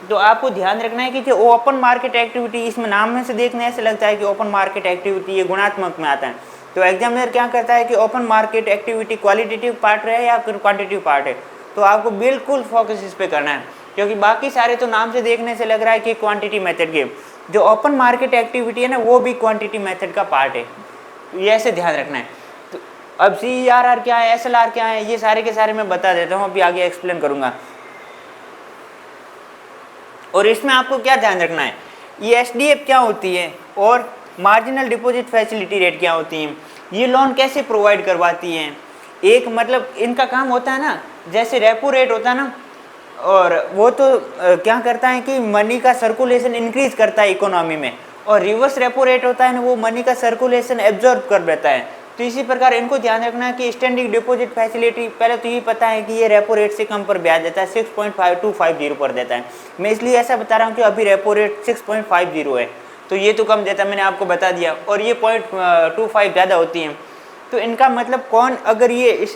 तो आपको ध्यान रखना है कि जो ओपन मार्केट एक्टिविटी, इसमें नाम में से देखने ऐसे लगता है कि ओपन मार्केट एक्टिविटी ये गुणात्मक में आता है। तो एग्जामिनर क्या करता है कि open market activity qualitative part है या क्वांटिटेटिव पार्ट है, तो आपको बिल्कुल फोकस इस पर करना है, क्योंकि बाकी सारे तो नाम से देखने से लग रहा है कि क्वांटिटी मेथड के, जो ओपन मार्केट एक्टिविटी है ना वो भी क्वांटिटी मेथड का पार्ट है। ये ऐसे ध्यान रखना है। तो अब CRR क्या है, SLR क्या है, ये सारे के सारे मैं बता देता हूँ, अभी आगे एक्सप्लेन करूँगा। और इसमें आपको क्या ध्यान रखना है, ये SDF क्या होती है और मार्जिनल डिपॉजिट फैसिलिटी रेट क्या होती हैं, ये लोन कैसे प्रोवाइड करवाती हैं। एक मतलब इनका काम होता है ना, जैसे रेपो रेट होता है ना, और वो तो क्या करता है कि मनी का सर्कुलेशन इंक्रीज करता है इकोनॉमी में, और रिवर्स रेपो रेट होता है ना, वो मनी का सर्कुलेशन एब्जॉर्ब कर लेता है। तो इसी प्रकार इनको ध्यान रखना है कि स्टैंडिंग डिपॉजिट फैसिलिटी, पहले तो ये पता है कि ये रेपो रेट से कम पर ब्याज देता है, 6.5250 पर देता है। मैं इसलिए ऐसा बता रहा हूँ कि अभी रेपो रेट 6.50 है, तो ये तो कम देता है, मैंने आपको बता दिया, और ये 0.25 ज़्यादा होती हैं। तो इनका मतलब कौन, अगर ये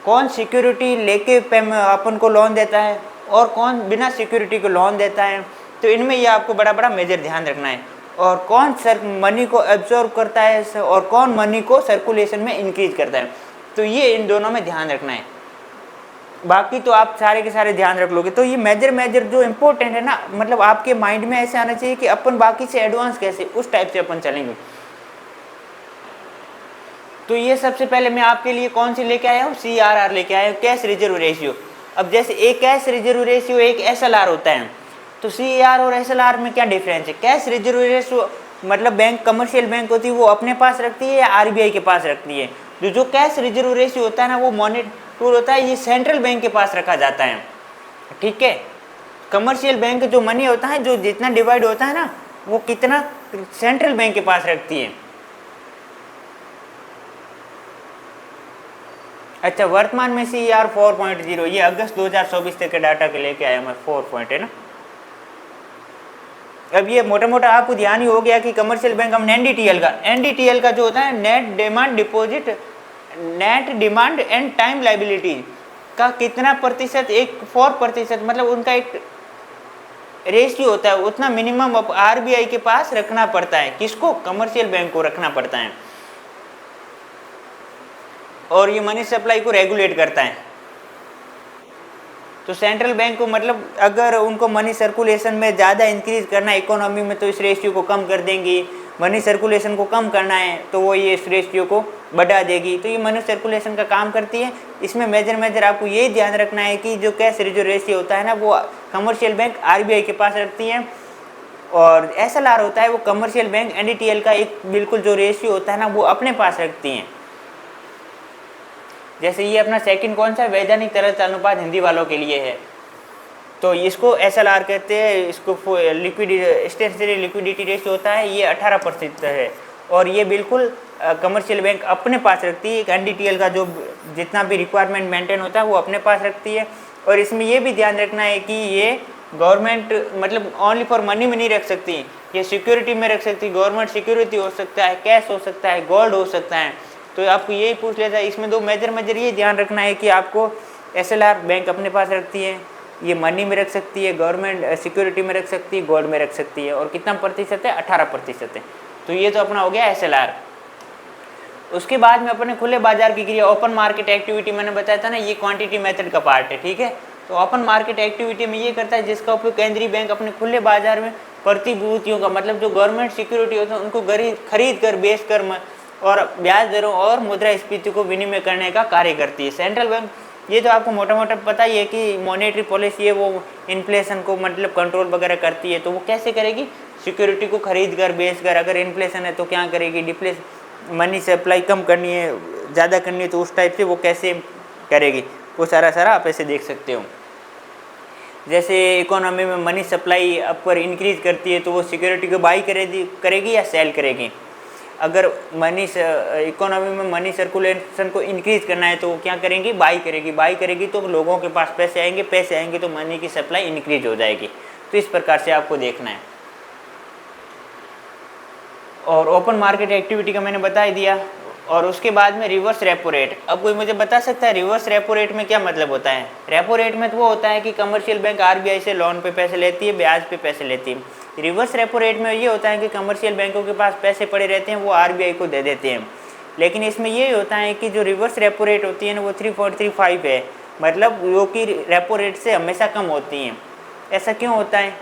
कौन सिक्योरिटी लेके अपन को लोन देता है और कौन बिना सिक्योरिटी को लोन देता है, तो इनमें ये आपको बड़ा बड़ा मेजर ध्यान रखना है। और कौन मनी को एब्जॉर्ब करता है और कौन मनी को सर्कुलेशन में इंक्रीज करता है, तो ये इन दोनों में ध्यान रखना है। बाकी तो आप सारे के सारे ध्यान रख लोगे। तो ये मेजर जो इम्पोर्टेंट है ना, मतलब आपके माइंड में ऐसे आना चाहिए कि अपन बाकी से एडवांस कैसे, उस टाइप से अपन चलेंगे। तो ये सबसे पहले मैं आपके लिए कौन सी लेके आया हूँ, CRR लेके आया हूँ, कैश रिजर्व रेशियो। अब जैसे एक कैश रिजर्व रेशियो एक SLR होता है, तो CRR और SLR में क्या डिफरेंस है। कैश रिजर्व रेशियो मतलब बैंक, कमर्शियल बैंक होती है वो अपने पास रखती है या RBI के पास रखती है। जो कैश रिजर्व रेशियो होता है ना वो मॉनेटरी टूल होता है, ये सेंट्रल बैंक के पास रखा जाता है। ठीक है। कमर्शियल बैंक जो मनी होता है, जो जितना डिवाइड होता है ना, वो कितना सेंट्रल बैंक के पास रखती है। अच्छा, वर्तमान में CRR 4.0, ये अगस्त 2024 तक के डाटा के लेके आया मैं, 4 पॉइंट है ना। अब ये मोटा मोटा आपको ध्यान ही हो गया कि कमर्शियल बैंक हम एनडीटीएल का जो होता है net demand deposit, net demand and time liability का कितना प्रतिशत, 4%, मतलब उनका एक रेशियो होता है, उतना मिनिमम आरबीआई के पास रखना पड़ता है। किसको? कमर्शियल बैंक को रखना पड़ता है। और ये मनी सप्लाई को रेगुलेट करता है। तो सेंट्रल बैंक को मतलब अगर उनको मनी सर्कुलेशन में ज़्यादा इंक्रीज करना है इकोनॉमी में, तो इस रेशियो को कम कर देंगी। मनी सर्कुलेशन को कम करना है तो वो ये इस रेशियो को बढ़ा देगी। तो ये मनी सर्कुलेशन का काम करती है। इसमें मेजर आपको ये ध्यान रखना है कि जो कैश जो रेशियो होता है ना, वो कमर्शियल बैंक आरबीआई के पास रखती है, और एसएलआर होता है वो कमर्शियल बैंक एनडीटीएल का एक बिल्कुल जो रेशियो होता है ना, वो अपने पास रखती हैं। जैसे ये अपना सेकंड कौन सा, वैधानिक तरलता अनुपात हिंदी वालों के लिए है, तो इसको एसएलआर कहते हैं। इसको स्टेशनरी लिक्विडिटी रेशियो होता है, ये 18% है, और ये बिल्कुल कमर्शियल बैंक अपने पास रखती है। एनडीटीएल का जो जितना भी रिक्वायरमेंट मेंटेन होता है वो अपने पास रखती है। और इसमें ये भी ध्यान रखना है कि ये गवर्नमेंट मतलब ओनली फॉर मनी में नहीं रख सकती, ये सिक्योरिटी में रख सकती। गवर्नमेंट सिक्योरिटी हो सकता है, कैश हो सकता है, गोल्ड हो सकता है। तो आपको यही पूछ लेता है। इसमें दो मेजर ये ध्यान रखना है कि आपको एसएलआर बैंक अपने पास रखती है, ये मनी में रख सकती है, गवर्नमेंट सिक्योरिटी में रख सकती है, गोल्ड में रख सकती है, और कितना प्रतिशत है? 18% है। तो ये तो अपना हो गया एसएलआर। उसके बाद में अपने खुले बाजार की क्रिया, ओपन मार्केट एक्टिविटी मैंने बताया था ना, ये क्वांटिटी मेथड का पार्ट है, ठीक है। तो ओपन मार्केट एक्टिविटी में ये करता है जिसका उपयोग केंद्रीय बैंक अपने खुले बाजार में प्रतिभूतियों का, मतलब जो गवर्नमेंट सिक्योरिटी होता है उनको खरीद कर, बेच कर और ब्याज दरों और मुद्रास्फीति को विनिमय करने का कार्य करती है। सेंट्रल बैंक, ये तो आपको मोटा मोटा पता ही है कि मॉनेटरी पॉलिसी है वो इन्फ्लेशन को मतलब कंट्रोल वगैरह करती है। तो वो कैसे करेगी? सिक्योरिटी को खरीद कर, बेच कर। अगर इन्फ्लेशन है तो क्या करेगी? मनी सप्लाई कम करनी है, ज़्यादा करनी है, तो उस टाइप से वो कैसे करेगी, वो सारा आप ऐसे देख सकते हो। जैसे इकोनॉमी में मनी सप्लाई अपर इंक्रीज करती है तो वो सिक्योरिटी को बाई करेगी या सेल करेगी। अगर इकोनॉमी में मनी सर्कुलेशन को इंक्रीज करना है तो वो क्या करेंगी? बाई करेगी तो लोगों के पास पैसे आएंगे तो मनी की सप्लाई इंक्रीज हो जाएगी। तो इस प्रकार से आपको देखना है। और ओपन मार्केट एक्टिविटी का मैंने बता ही दिया। और उसके बाद में रिवर्स रेपो रेट। अब कोई मुझे बता सकता है रिवर्स रेपो रेट में क्या मतलब होता है? रेपो रेट में तो वो होता है कि कमर्शियल बैंक आरबीआई से लोन पे पैसे लेती है, ब्याज पे पैसे लेती है। रिवर्स रेपो रेट में ये होता है कि कमर्शियल बैंकों के पास पैसे पड़े रहते हैं, वो आरबीआई को दे देते हैं। लेकिन इसमें ये होता है कि जो रिवर्स रेपो रेट होती है ना, वो 3.35 है, मतलब जो कि रेपो रेट से हमेशा कम होती हैं। ऐसा क्यों होता है?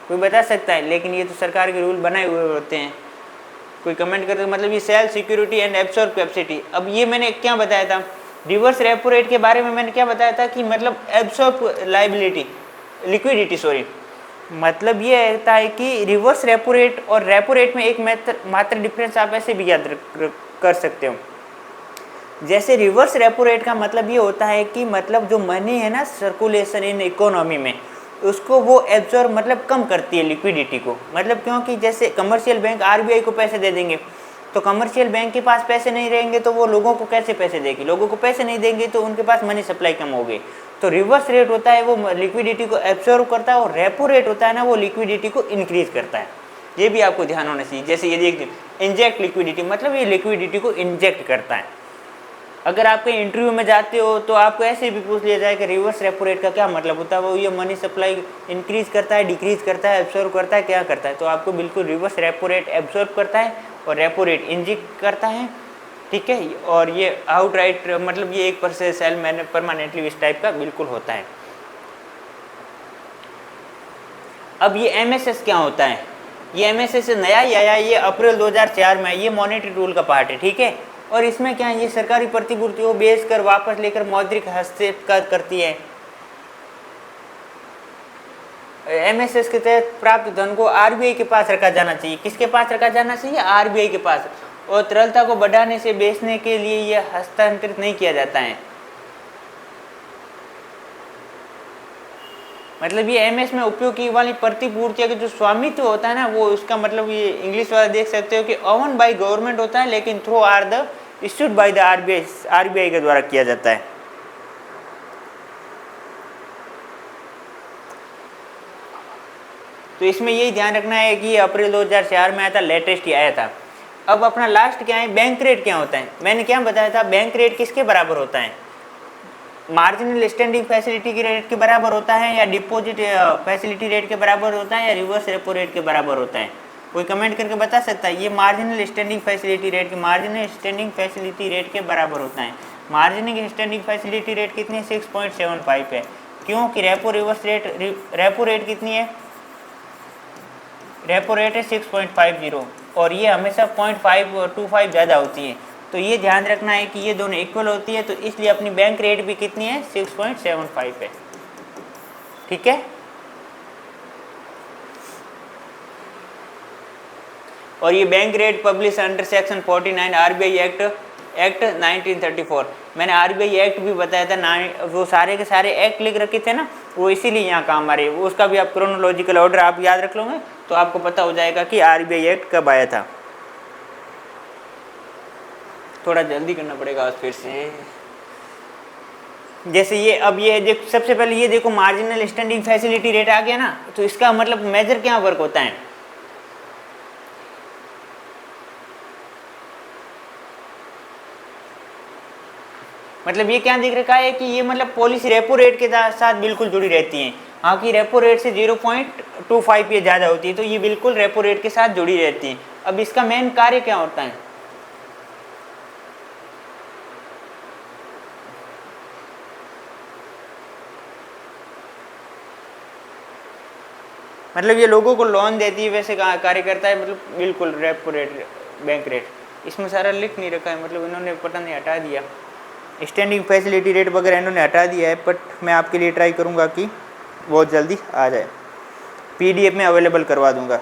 कोई बता सकता है? लेकिन ये तो सरकार के रूल बनाए हुए होते हैं। कोई कमेंट करके, मतलब ये sell security and absorb capacity. अब ये मैंने क्या बताया था रिवर्स रेपो रेट के बारे में? मैंने क्या बताया था कि मतलब एब्सॉर्ब लिक्विडिटी, मतलब ये होता है कि रिवर्स रेपो रेट और रेपो रेट में एक मात्र डिफरेंस आप ऐसे भी याद कर सकते हो। जैसे रिवर्स रेपो रेट का मतलब ये होता है कि मतलब जो मनी है ना सर्कुलेशन इन इकोनॉमी में, उसको वो एब्जॉर्ब मतलब कम करती है लिक्विडिटी को। मतलब क्योंकि जैसे कमर्शियल बैंक आरबीआई को पैसे दे देंगे तो कमर्शियल बैंक के पास पैसे नहीं रहेंगे तो वो लोगों को कैसे पैसे देगी? लोगों को पैसे नहीं देंगे तो उनके पास मनी सप्लाई कम होगी। तो रिवर्स रेट होता है वो लिक्विडिटी को एब्जॉर्ब करता है, और रेपो रेट होता है ना वो लिक्विडिटी को इंक्रीज करता है। ये भी आपको ध्यान होना चाहिए। जैसे ये देखिए इंजेक्ट लिक्विडिटी, मतलब ये लिक्विडिटी को इंजेक्ट करता है। अगर आप कहीं इंटरव्यू में जाते हो तो आपको ऐसे भी पूछ लिया जाए कि रिवर्स रेपो रेट का क्या मतलब होता है, वो ये मनी सप्लाई इंक्रीज करता है, डिक्रीज करता है, एब्जॉर्ब करता है, क्या करता है? तो आपको बिल्कुल रिवर्स रेपो रेट एब्जॉर्ब करता है और रेपो रेट इंजेक्ट करता है, ठीक है। और ये आउटराइट मतलब ये 1% सेल मैंने परमानेंटली इस टाइप का बिल्कुल होता है। अब ये एमएसएस क्या होता है? ये एमएसएस नया ही आया, ये अप्रैल 2004 में, ये मॉनेटरी रूल का पार्ट है, ठीक है। और इसमें क्या है, ये सरकारी प्रतिभूतियों को बेच कर वापस लेकर मौद्रिक हस्तक्षेप करती है। एमएसएस के तहत प्राप्त धन को आरबीआई के पास रखा जाना चाहिए। किसके पास रखा जाना चाहिए? आरबीआई के पास। और तरलता को बढ़ाने से बेचने के लिए यह हस्तांतरित नहीं किया जाता है। मतलब ये एमएस में उपयोग की वाली प्रतिपूर्तियों का जो स्वामित्व होता है ना, वो उसका मतलब ये इंग्लिश वाला देख सकते हो कि ओवन बाय गवर्नमेंट होता है, लेकिन through are the issued by the RBI के द्वारा किया जाता है। तो इसमें यही ध्यान रखना है कि अप्रैल 2004 में आया था, लेटेस्ट ही आया था। अब अपना लास्ट क्या है, बैंक रेट क्या होता है। मैंने क्या बताया था, बैंक रेट किसके बराबर होता है, मार्जिनल स्टैंडिंग फैसिलिटी के रेट के बराबर होता है, या डिपॉजिट फैसिलिटी रेट के बराबर होता है, या रिवर्स रेपो रेट के बराबर होता है। कोई कमेंट करके बता सकता है। ये मार्जिनल स्टैंडिंग फैसिलिटी रेट के बराबर होता है। मार्जिनल स्टैंडिंग फैसिलिटी रेट कितनी है, 6.75 है। क्यों कि रेपो रेट कितनी है, रेपो रेट है 6.50 और ये हमेशा 0.525 ज़्यादा होती है। तो ये ध्यान रखना है कि ये दोनों इक्वल होती है, तो इसलिए अपनी बैंक रेट भी कितनी है, 6.75 है। ठीक है। और ये bank rate publish under section 49 RBI act 1934। मैंने आरबीआई एक्ट भी बताया था, वो सारे के सारे एक्ट लिख रखे थे ना, वो इसीलिए यहाँ काम आ रहे हैं। उसका भी आप क्रोनोलॉजिकल ऑर्डर आप याद रख लोगे तो आपको पता हो जाएगा कि आरबीआई एक्ट कब आया था। थोड़ा जल्दी करना पड़ेगा आज फिर से। जैसे ये अब ये देखो, सबसे पहले ये देखो मार्जिनल स्टैंडिंग फैसिलिटी रेट आ गया ना, तो इसका मतलब मेजर क्या वर्क होता है, मतलब ये क्या दिख रखा है कि ये मतलब पॉलिसी रेपो रेट के साथ बिल्कुल जुड़ी रहती है। हाँ कि रेपो रेट से 0.25 ये ज़्यादा होती है, तो ये बिल्कुल रेपो रेट के साथ जुड़ी रहती है। अब इसका मेन कार्य क्या होता है, मतलब ये लोगों को लोन देती है वैसे कार्य करता है, मतलब बिल्कुल रेपो रेट बैंक रेट। इसमें सारा लिख नहीं रखा है, मतलब इन्होंने पता नहीं हटा दिया, स्टैंडिंग फैसिलिटी रेट वगैरह इन्होंने हटा दिया है, बट मैं आपके लिए ट्राई करूँगा कि बहुत जल्दी आ जाए, पीडीएफ में अवेलेबल करवा दूँगा।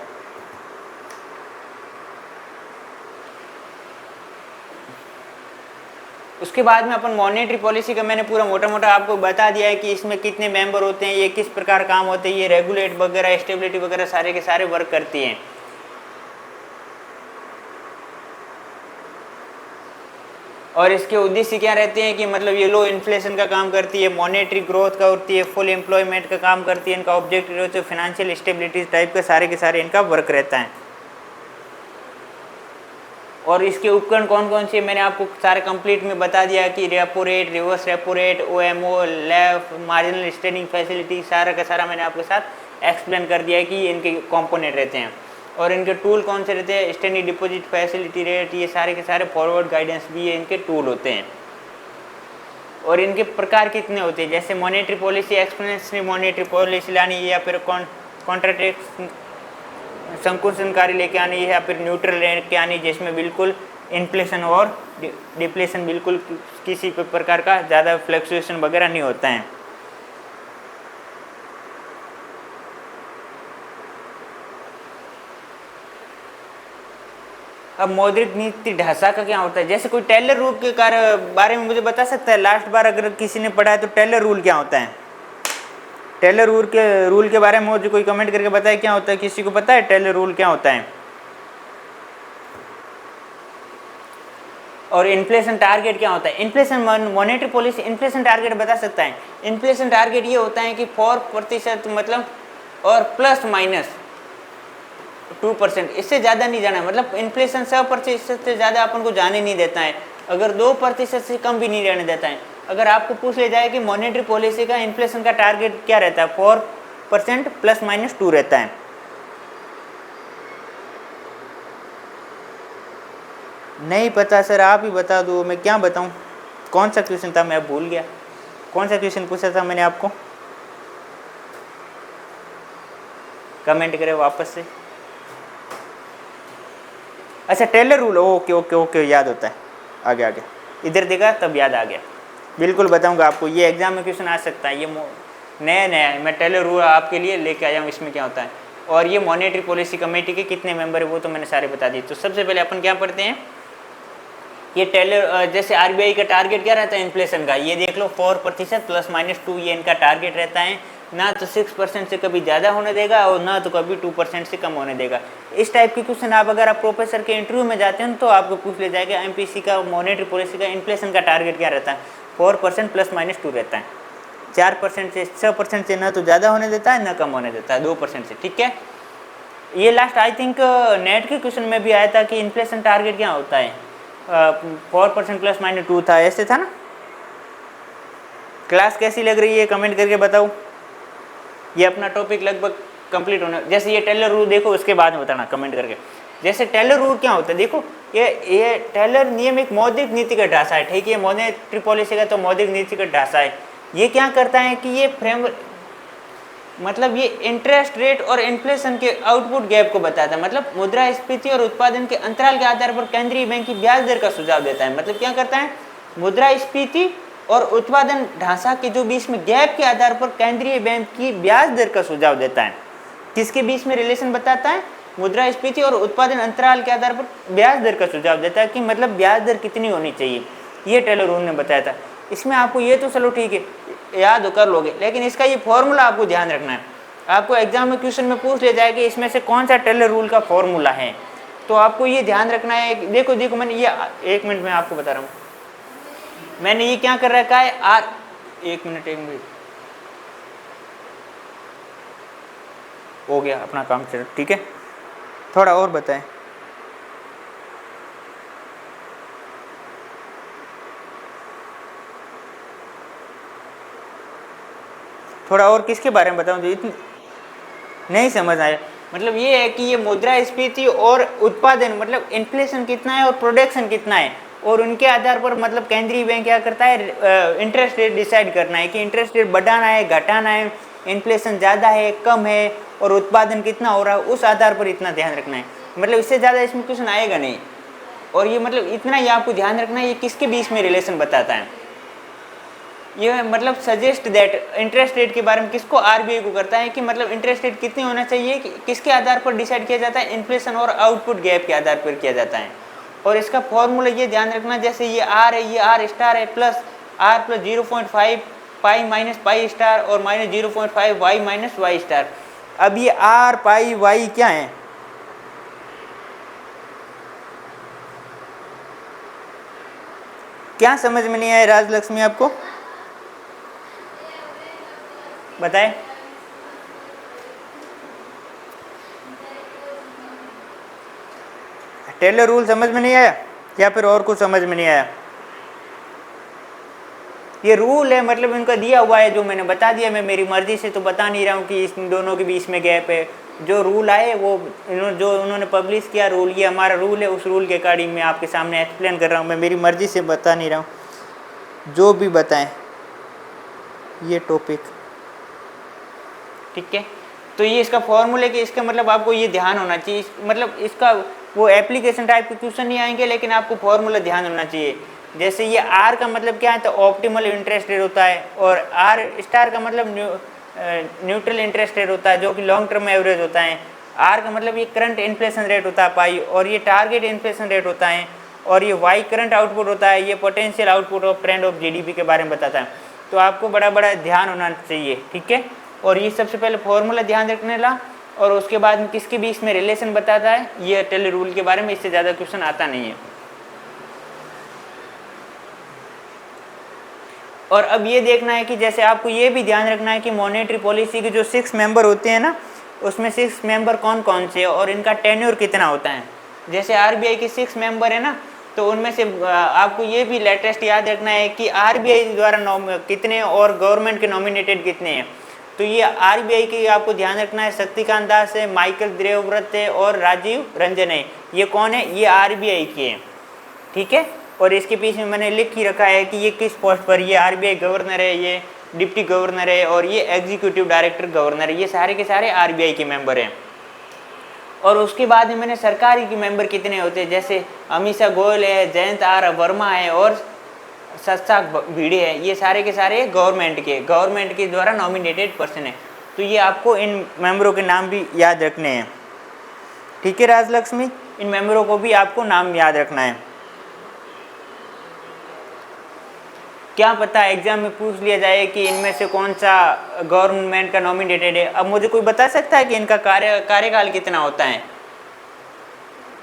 उसके बाद में अपन मॉनेटरी पॉलिसी का मैंने पूरा मोटा मोटा आपको बता दिया है कि इसमें कितने मेंबर होते हैं, ये किस प्रकार काम होते हैं, ये रेगुलेट वगैरह स्टेबिलिटी वगैरह सारे के सारे वर्क करती हैं। और इसके उद्देश्य क्या रहते हैं कि मतलब ये लो इन्फ्लेशन का काम करती है, मॉनेटरी ग्रोथ का होती है, फुल एम्प्लॉयमेंट का काम करती है, इनका ऑब्जेक्टिव होता है फाइनेंशियल स्टेबिलिटी टाइप का सारे के सारे इनका वर्क रहता है। और इसके उपकरण कौन कौन से मैंने आपको सारे कंप्लीट में बता दिया कि repo rate, reverse repo rate, OMO, LAF, marginal standing facility सारा का सारा मैंने आपके साथ एक्सप्लेन कर दिया है कि इनके कंपोनेंट रहते हैं। और इनके टूल कौन से रहते हैं, स्टैंडिंग डिपॉजिट फैसिलिटी रेट, ये सारे के सारे फॉरवर्ड गाइडेंस भी है इनके टूल होते हैं। और इनके प्रकार कितने होते हैं, जैसे monetary policy, expensive monetary policy लानी है, या फिर कॉन्ट्राटेक्ट संकुचनकारी लेके आनी है, या फिर न्यूट्रल लेके आनी, जिसमें बिल्कुल इन्फ्लेशन और डिप्लेशन बिल्कुल किसी प्रकार का ज़्यादा फ्लक्चुएशन वगैरह नहीं होता है। अब मौद्रिक नीति ढांचा का क्या होता है, जैसे कोई टेलर रूल के बारे में मुझे बता सकता है, लास्ट बार अगर किसी ने पढ़ा है तो टेलर रूल क्या होता है, टेलर रूल के बारे में मुझे कोई कमेंट करके बताए क्या होता है, किसी को पता है टेलर रूल क्या होता है। और इन्फ्लेशन टारगेट क्या होता है, inflation monetary policy inflation target बता सकता है। इन्फ्लेशन टारगेट ये होता है कि 4% मतलब और प्लस माइनस 2%, इससे ज़्यादा नहीं जाना, मतलब इन्फ्लेशन 100% से ज़्यादा अपन को जाने नहीं देता है, अगर 2% से कम भी नहीं रहने देता है। अगर आपको पूछ ले जाए कि मॉनेटरी पॉलिसी का इन्फ्लेशन का टारगेट क्या रहता है, 4% प्लस माइनस 2 रहता है। नहीं पता सर, आप ही बता दो, मैं क्या बताऊं, कौन सा क्वेश्चन था, मैं भूल गया, कौन सा क्वेश्चन पूछा था मैंने आपको, कमेंट करें वापस से। अच्छा Taylor rule, okay okay okay, याद होता है, आ गया इधर देखा तब याद आ गया, बिल्कुल बताऊंगा आपको, ये एग्जाम में क्वेश्चन आ सकता है, ये नया है, मैं टेलर रूल आपके लिए लेके आया हूँ, इसमें क्या होता है। और ये मॉनेटरी पॉलिसी कमेटी के कितने मेंबर है वो तो मैंने सारे बता दिए। तो सबसे पहले अपन क्या पढ़ते हैं, ये टेलर जैसे आरबीआई का टारगेट क्या रहता है इन्फ्लेशन का, ये देख लो 4% प्लस माइनस 2 ये इनका टारगेट रहता है, ना तो 6% से कभी ज़्यादा होने देगा और ना तो कभी 2% से कम होने देगा। इस टाइप के क्वेश्चन आप अगर आप प्रोफेसर के इंटरव्यू में जाते हैं तो आपको पूछ ले जाएगा एमपीसी का मॉनेटरी पॉलिसी का इन्फ्लेशन का टारगेट क्या रहता है, 4% प्लस माइनस 2 रहता है, 4% से 6% से ना तो ज़्यादा होने देता है ना कम होने देता है, 2% से, ठीक है। ये लास्ट आई थिंक नेट के क्वेश्चन में भी आया था कि इन्फ्लेशन टारगेट क्या होता है, 4% प्लस माइनस 2 था, ऐसे था ना। क्लास कैसी लग रही है कमेंट करके बताओ। ये अपना टॉपिक लगभग कंप्लीट होने, जैसे ये टेलर रूल देखो उसके बाद में बताना कमेंट करके। जैसे टेलर रूल क्या होता है, देखो ये टेलर नियम एक मौद्रिक नीति का ढांचा है, ठीक है, मॉनेटरी पॉलिसी का तो मौद्रिक नीति का ढांचा है। ये क्या करता है कि ये फ्रेम मतलब ये इंटरेस्ट रेट और इन्फ्लेशन के आउटपुट गैप को बताता है, मतलब मुद्रास्फीति और उत्पादन के अंतराल के आधार पर केंद्रीय बैंक की ब्याज दर का सुझाव देता है। मतलब क्या करता है, मुद्रास्फीति और उत्पादन ढांचा के जो बीच में गैप के आधार पर केंद्रीय बैंक की ब्याज दर का सुझाव देता है। किसके बीच में रिलेशन बताता है, मुद्रास्फीति और उत्पादन अंतराल के आधार पर ब्याज दर का सुझाव देता है कि मतलब ब्याज दर कितनी होनी चाहिए, ये टेलर रूल ने बताया था। इसमें आपको ये तो चलो ठीक है याद कर लोगे, लेकिन इसका ये फॉर्मूला आपको ध्यान रखना है। आपको एग्जाम में क्वेश्चन में पूछ लिया जाए कि इसमें से कौन सा टेलर रूल का फॉर्मूला है, तो आपको ये ध्यान रखना है। देखो मैंने ये 1 मिनट में आपको बता रहा हूँ, मैंने ये क्या कर रखा है आर, 1 मिनट हो गया अपना काम चल, ठीक है। थोड़ा और बताएं, थोड़ा और किसके बारे में बताऊं जो इतनी नहीं समझ आया। मतलब ये है कि ये मुद्रास्फीति और उत्पादन मतलब इन्फ्लेशन कितना है और प्रोडक्शन कितना है, और उनके आधार पर मतलब केंद्रीय बैंक क्या करता है, इंटरेस्ट रेट डिसाइड करना है कि इंटरेस्ट रेट बढ़ाना है घटाना है, इन्फ्लेशन ज़्यादा है कम है, और उत्पादन कितना हो रहा है उस आधार पर इतना ध्यान रखना है। मतलब इससे ज़्यादा इसमें क्वेश्चन आएगा नहीं, और ये मतलब इतना ही आपको ध्यान रखना है ये किसके बीच में रिलेशन बताता है। ये मतलब सजेस्ट दैट इंटरेस्ट रेट के बारे में किसको, आरबीआई को करता है कि मतलब इंटरेस्ट रेट कितनी होना चाहिए, कि किसके आधार पर डिसाइड किया जाता है, इन्फ्लेशन और आउटपुट गैप के आधार पर किया जाता है। और इसका फॉर्मूला ये ध्यान रखना, जैसे ये आर है, ये आर स्टार है, plus R plus 0.5 pi minus pi star और minus 0.5 Y minus Y star. अब ये आर पाई वाई क्या है, क्या समझ में नहीं आया राजलक्ष्मी आपको बताएं। टेलर रूल समझ में नहीं आया या फिर और कुछ समझ में नहीं आया। ये रूल है, मतलब इनका दिया हुआ है जो मैंने बता दिया, मैं मेरी मर्जी से तो बता नहीं रहा हूँ कि इस दोनों के बीच में गैप है। जो रूल आए वो जो उन्होंने पब्लिश किया रूल, ये हमारा रूल है, उस रूल के अकॉर्डिंग मैं आपके सामने एक्सप्लेन कर रहा हूँ, मैं मेरी मर्जी से बता नहीं रहा हूँ। जो भी बताएं ये टॉपिक, ठीक है। तो ये इसका फॉर्मूले कि इसका मतलब आपको ये ध्यान होना चाहिए, मतलब इसका वो एप्लीकेशन टाइप के क्वेश्चन नहीं आएंगे, लेकिन आपको फॉर्मूला ध्यान होना चाहिए। जैसे ये आर का मतलब क्या है, तो ऑप्टिमल इंटरेस्ट रेट होता है, और आर स्टार का मतलब न्यूट्रल इंटरेस्ट रेट होता है जो कि लॉन्ग टर्म एवरेज होता है। आर का मतलब ये करंट इन्फ्लेशन रेट होता है पाई, और ये टारगेट इन्फ्लेशन रेट होता है, और ये वाई करंट आउटपुट होता है, ये potential output of trend of GDP के बारे में बताता है। तो आपको बड़ा बड़ा ध्यान होना चाहिए, ठीक है। और ये सबसे पहले फॉर्मूला ध्यान रखने ला, और उसके बाद में किसके बीच में रिलेशन बताता है, ये टेलर रूल के बारे में, इससे ज़्यादा क्वेश्चन आता नहीं है। और अब ये देखना है कि जैसे आपको ये भी ध्यान रखना है कि मॉनेटरी पॉलिसी के जो 6 मेंबर होते हैं ना, उसमें 6 मेंबर कौन कौन से और इनका टेन्योर कितना होता है। जैसे आरबीआई के 6 मेंबर है ना, तो उनमें से आपको ये भी लेटेस्ट याद रखना है कि आरबीआई द्वारा कितने और गवर्नमेंट के नॉमिनेटेड कितने हैं। तो ये आरबीआई की आपको ध्यान रखना है, शक्तिकांत दास है, माइकल देवव्रत है और राजीव रंजन है। ये कौन है, ये आरबीआई के हैं, ठीक है। और इसके पीछे मैंने लिख ही रखा है कि ये किस पोस्ट पर, ये आरबीआई गवर्नर है, ये डिप्टी गवर्नर है, और ये एग्जीक्यूटिव डायरेक्टर गवर्नर है। ये सारे के सारे आरबीआई के मेंबर हैं। और उसके बाद में मैंने सरकारी के मेंबर कितने होते हैं, जैसे अमीषा गोयल है, जयंत आर वर्मा है और शशांक भिड़े है। ये सारे के सारे गवर्नमेंट के द्वारा नॉमिनेटेड पर्सन है। तो ये आपको इन मेंबरों के नाम भी याद रखने हैं, ठीक है राजलक्ष्मी। इन मेंबरों को भी आपको नाम याद रखना है। क्या पता एग्जाम में पूछ लिया जाए कि इनमें से कौन सा गवर्नमेंट का नॉमिनेटेड है। अब मुझे कोई बता सकता है कि इनका कार्यकाल कितना होता है,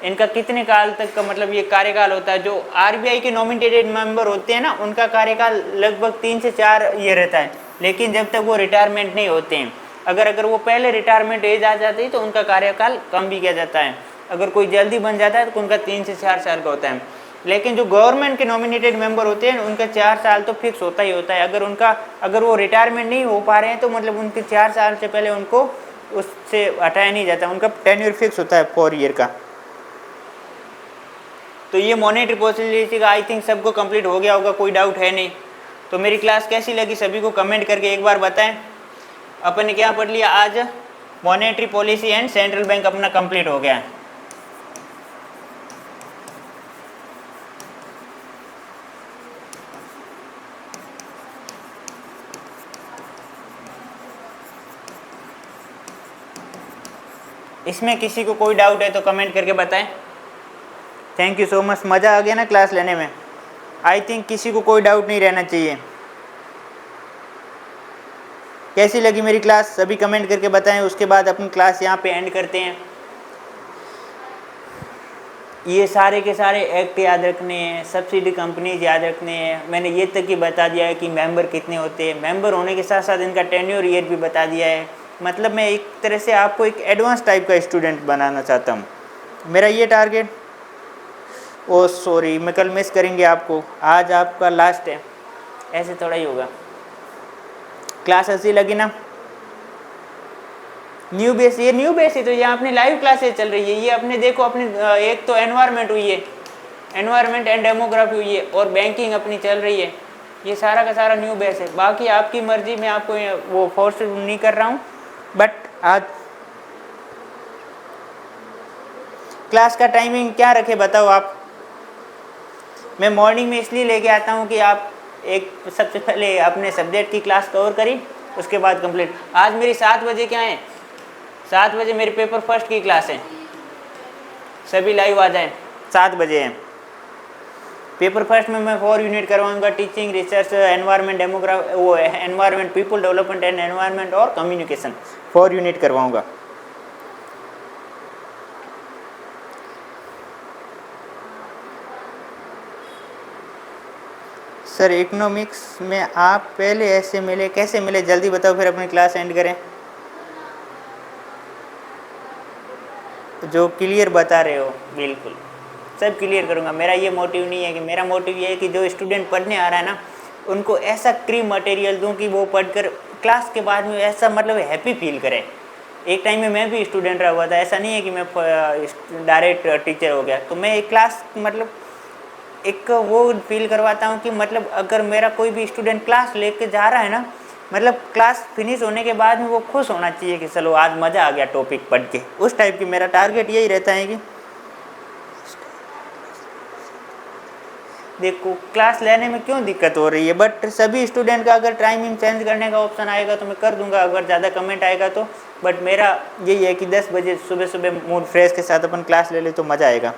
इनका कितने काल तक का मतलब ये कार्यकाल होता है। जो आरबीआई के नॉमिनेटेड मेंबर होते हैं ना, उनका कार्यकाल लगभग 3 से 4 ईयर रहता है, लेकिन जब तक वो रिटायरमेंट नहीं होते हैं। अगर वो पहले रिटायरमेंट एज आ जाती है तो उनका कार्यकाल कम भी किया जाता है। अगर कोई जल्दी बन जाता है तो उनका 3 से 4 साल का होता है। लेकिन जो गवर्नमेंट के नॉमिनेटेड मेंबर होते हैं उनका 4 साल तो फिक्स होता ही होता है। अगर वो रिटायरमेंट नहीं हो पा रहे हैं तो मतलब उनके 4 साल से पहले उनको उससे हटाया नहीं जाता, उनका टेन्योर फिक्स होता है 4 ईयर का। तो ये मॉनेटरी पॉलिसी का आई थिंक सबको कंप्लीट हो गया होगा, कोई डाउट है नहीं। तो मेरी क्लास कैसी लगी सभी को कमेंट करके एक बार बताएं। अपन ने क्या पढ़ लिया आज? Monetary policy and central bank अपना कंप्लीट हो गया है। इसमें किसी को कोई डाउट है तो कमेंट करके बताएं। थैंक यू सो मच, मज़ा आ गया ना क्लास लेने में। आई थिंक किसी को कोई डाउट नहीं रहना चाहिए। कैसी लगी मेरी क्लास सभी कमेंट करके बताएं। उसके बाद अपनी क्लास यहाँ पे एंड करते हैं। ये सारे के सारे एक्ट याद रखने हैं, सब्सिडी कंपनीज याद रखने हैं। मैंने ये तक ही बता दिया है कि मेंबर कितने होते हैं, मेंबर होने के साथ साथ इनका टेन्योर ईयर भी बता दिया है। मतलब मैं एक तरह से आपको एक एडवांस टाइप का स्टूडेंट बनाना चाहता हूँ, मेरा ये टारगेट। ओ सॉरी, मैं कल मिस करेंगे आपको, आज आपका लास्ट है, ऐसे थोड़ा ही होगा। क्लास अच्छी लगी ना? न्यू बेस, ये न्यू बेस है तो ये अपनी लाइव क्लासेस चल रही है। ये अपने देखो अपनी एक तो एनवायरनमेंट हुई है, एनवायरनमेंट एंड डेमोग्राफी हुई है, और बैंकिंग अपनी चल रही है। ये सारा का सारा न्यू बेस है। बाकी आपकी मर्जी, मैं आपको वो फोर्स नहीं कर रहा हूँ। बट आज क्लास का टाइमिंग क्या रखे बताओ आप? मैं मॉर्निंग में इसलिए लेके आता हूँ कि आप एक सबसे पहले अपने सब्जेक्ट की क्लास कवर करी, उसके बाद कंप्लीट। आज मेरी 7 बजे क्या है, 7 बजे मेरे पेपर फर्स्ट की क्लास है, सभी लाइव आ जाएं। 7 बजे है पेपर फर्स्ट में। मैं 4 यूनिट करवाऊंगा, टीचिंग, रिसर्च, एनवायरनमेंट, डेमोग्राफी, वो environment, people development and environment और कम्युनिकेशन, 4 यूनिट करवाऊंगा। सर इकोनॉमिक्स में आप पहले ऐसे मिले, कैसे मिले, जल्दी बताओ फिर अपनी क्लास एंड करें। जो क्लियर बता रहे हो बिल्कुल सब क्लियर करूँगा। मेरा ये मोटिव नहीं है कि, मेरा मोटिव ये है कि जो स्टूडेंट पढ़ने आ रहा है ना, उनको ऐसा क्रीम मटेरियल दूं कि वो पढ़कर क्लास के बाद में ऐसा मतलब हैप्पी फील करे। एक टाइम में मैं भी स्टूडेंट रहा हुआ था, ऐसा नहीं है कि मैं डायरेक्ट टीचर हो गया। तो मैं एक क्लास मतलब एक वो फील करवाता हूँ कि मतलब अगर मेरा कोई भी स्टूडेंट क्लास लेके जा रहा है ना, मतलब क्लास फिनिश होने के बाद में वो खुश होना चाहिए कि चलो आज मज़ा आ गया टॉपिक पढ़ के। उस टाइप की मेरा टारगेट यही रहता है कि देखो क्लास लेने में क्यों दिक्कत हो रही है, बट सभी स्टूडेंट का अगर टाइमिंग चेंज करने का ऑप्शन आएगा तो मैं कर दूंगा, अगर ज़्यादा कमेंट आएगा तो। बट मेरा यही है कि 10 बजे सुबह सुबह मूड फ्रेश के साथ अपन क्लास ले ले तो मज़ा आएगा।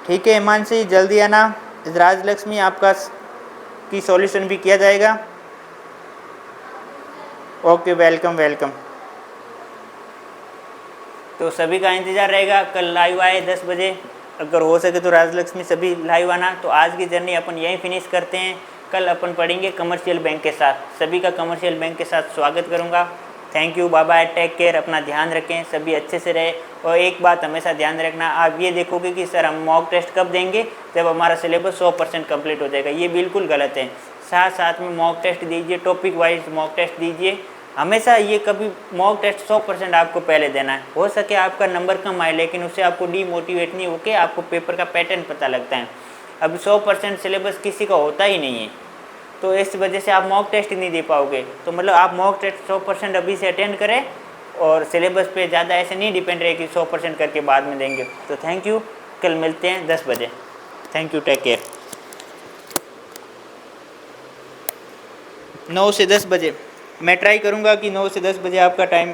ठीक है हिमांशी, जल्दी आना। राजलक्ष्मी आपका की सॉल्यूशन भी किया जाएगा। Okay, welcome welcome. तो सभी का इंतज़ार रहेगा, कल लाइव आए 10 बजे, अगर हो सके तो राजलक्ष्मी सभी लाइव आना। तो आज की जर्नी अपन यहीं फिनिश करते हैं, कल अपन पढ़ेंगे कमर्शियल बैंक के साथ। सभी का कमर्शियल बैंक के साथ स्वागत करूंगा। Thank you, bye bye, take care, अपना ध्यान रखें, सभी अच्छे से रहे। और एक बात हमेशा ध्यान रखना, आप ये देखोगे कि सर हम मॉक टेस्ट कब देंगे, जब हमारा सिलेबस 100% कंप्लीट हो जाएगा। ये बिल्कुल गलत है। साथ साथ में मॉक टेस्ट दीजिए, टॉपिक वाइज मॉक टेस्ट दीजिए हमेशा। ये कभी मॉक टेस्ट 100% आपको पहले देना है। हो सके आपका नंबर कम आए, लेकिन उससे आपको डीमोटिवेट नहीं होकर आपको पेपर का पैटर्न पता लगता है। अभी 100% सिलेबस किसी का होता ही नहीं है, तो इस वजह से आप मॉक टेस्ट ही नहीं दे पाओगे। तो मतलब आप मॉक टेस्ट 100% अभी से अटेंड करें, और सिलेबस पे ज़्यादा ऐसे नहीं डिपेंड रहे कि 100% करके बाद में देंगे। तो थैंक यू, कल मिलते हैं 10 बजे। Thank you, take care. 9 से 10 बजे मैं ट्राई करूँगा कि 9 से 10 बजे आपका टाइम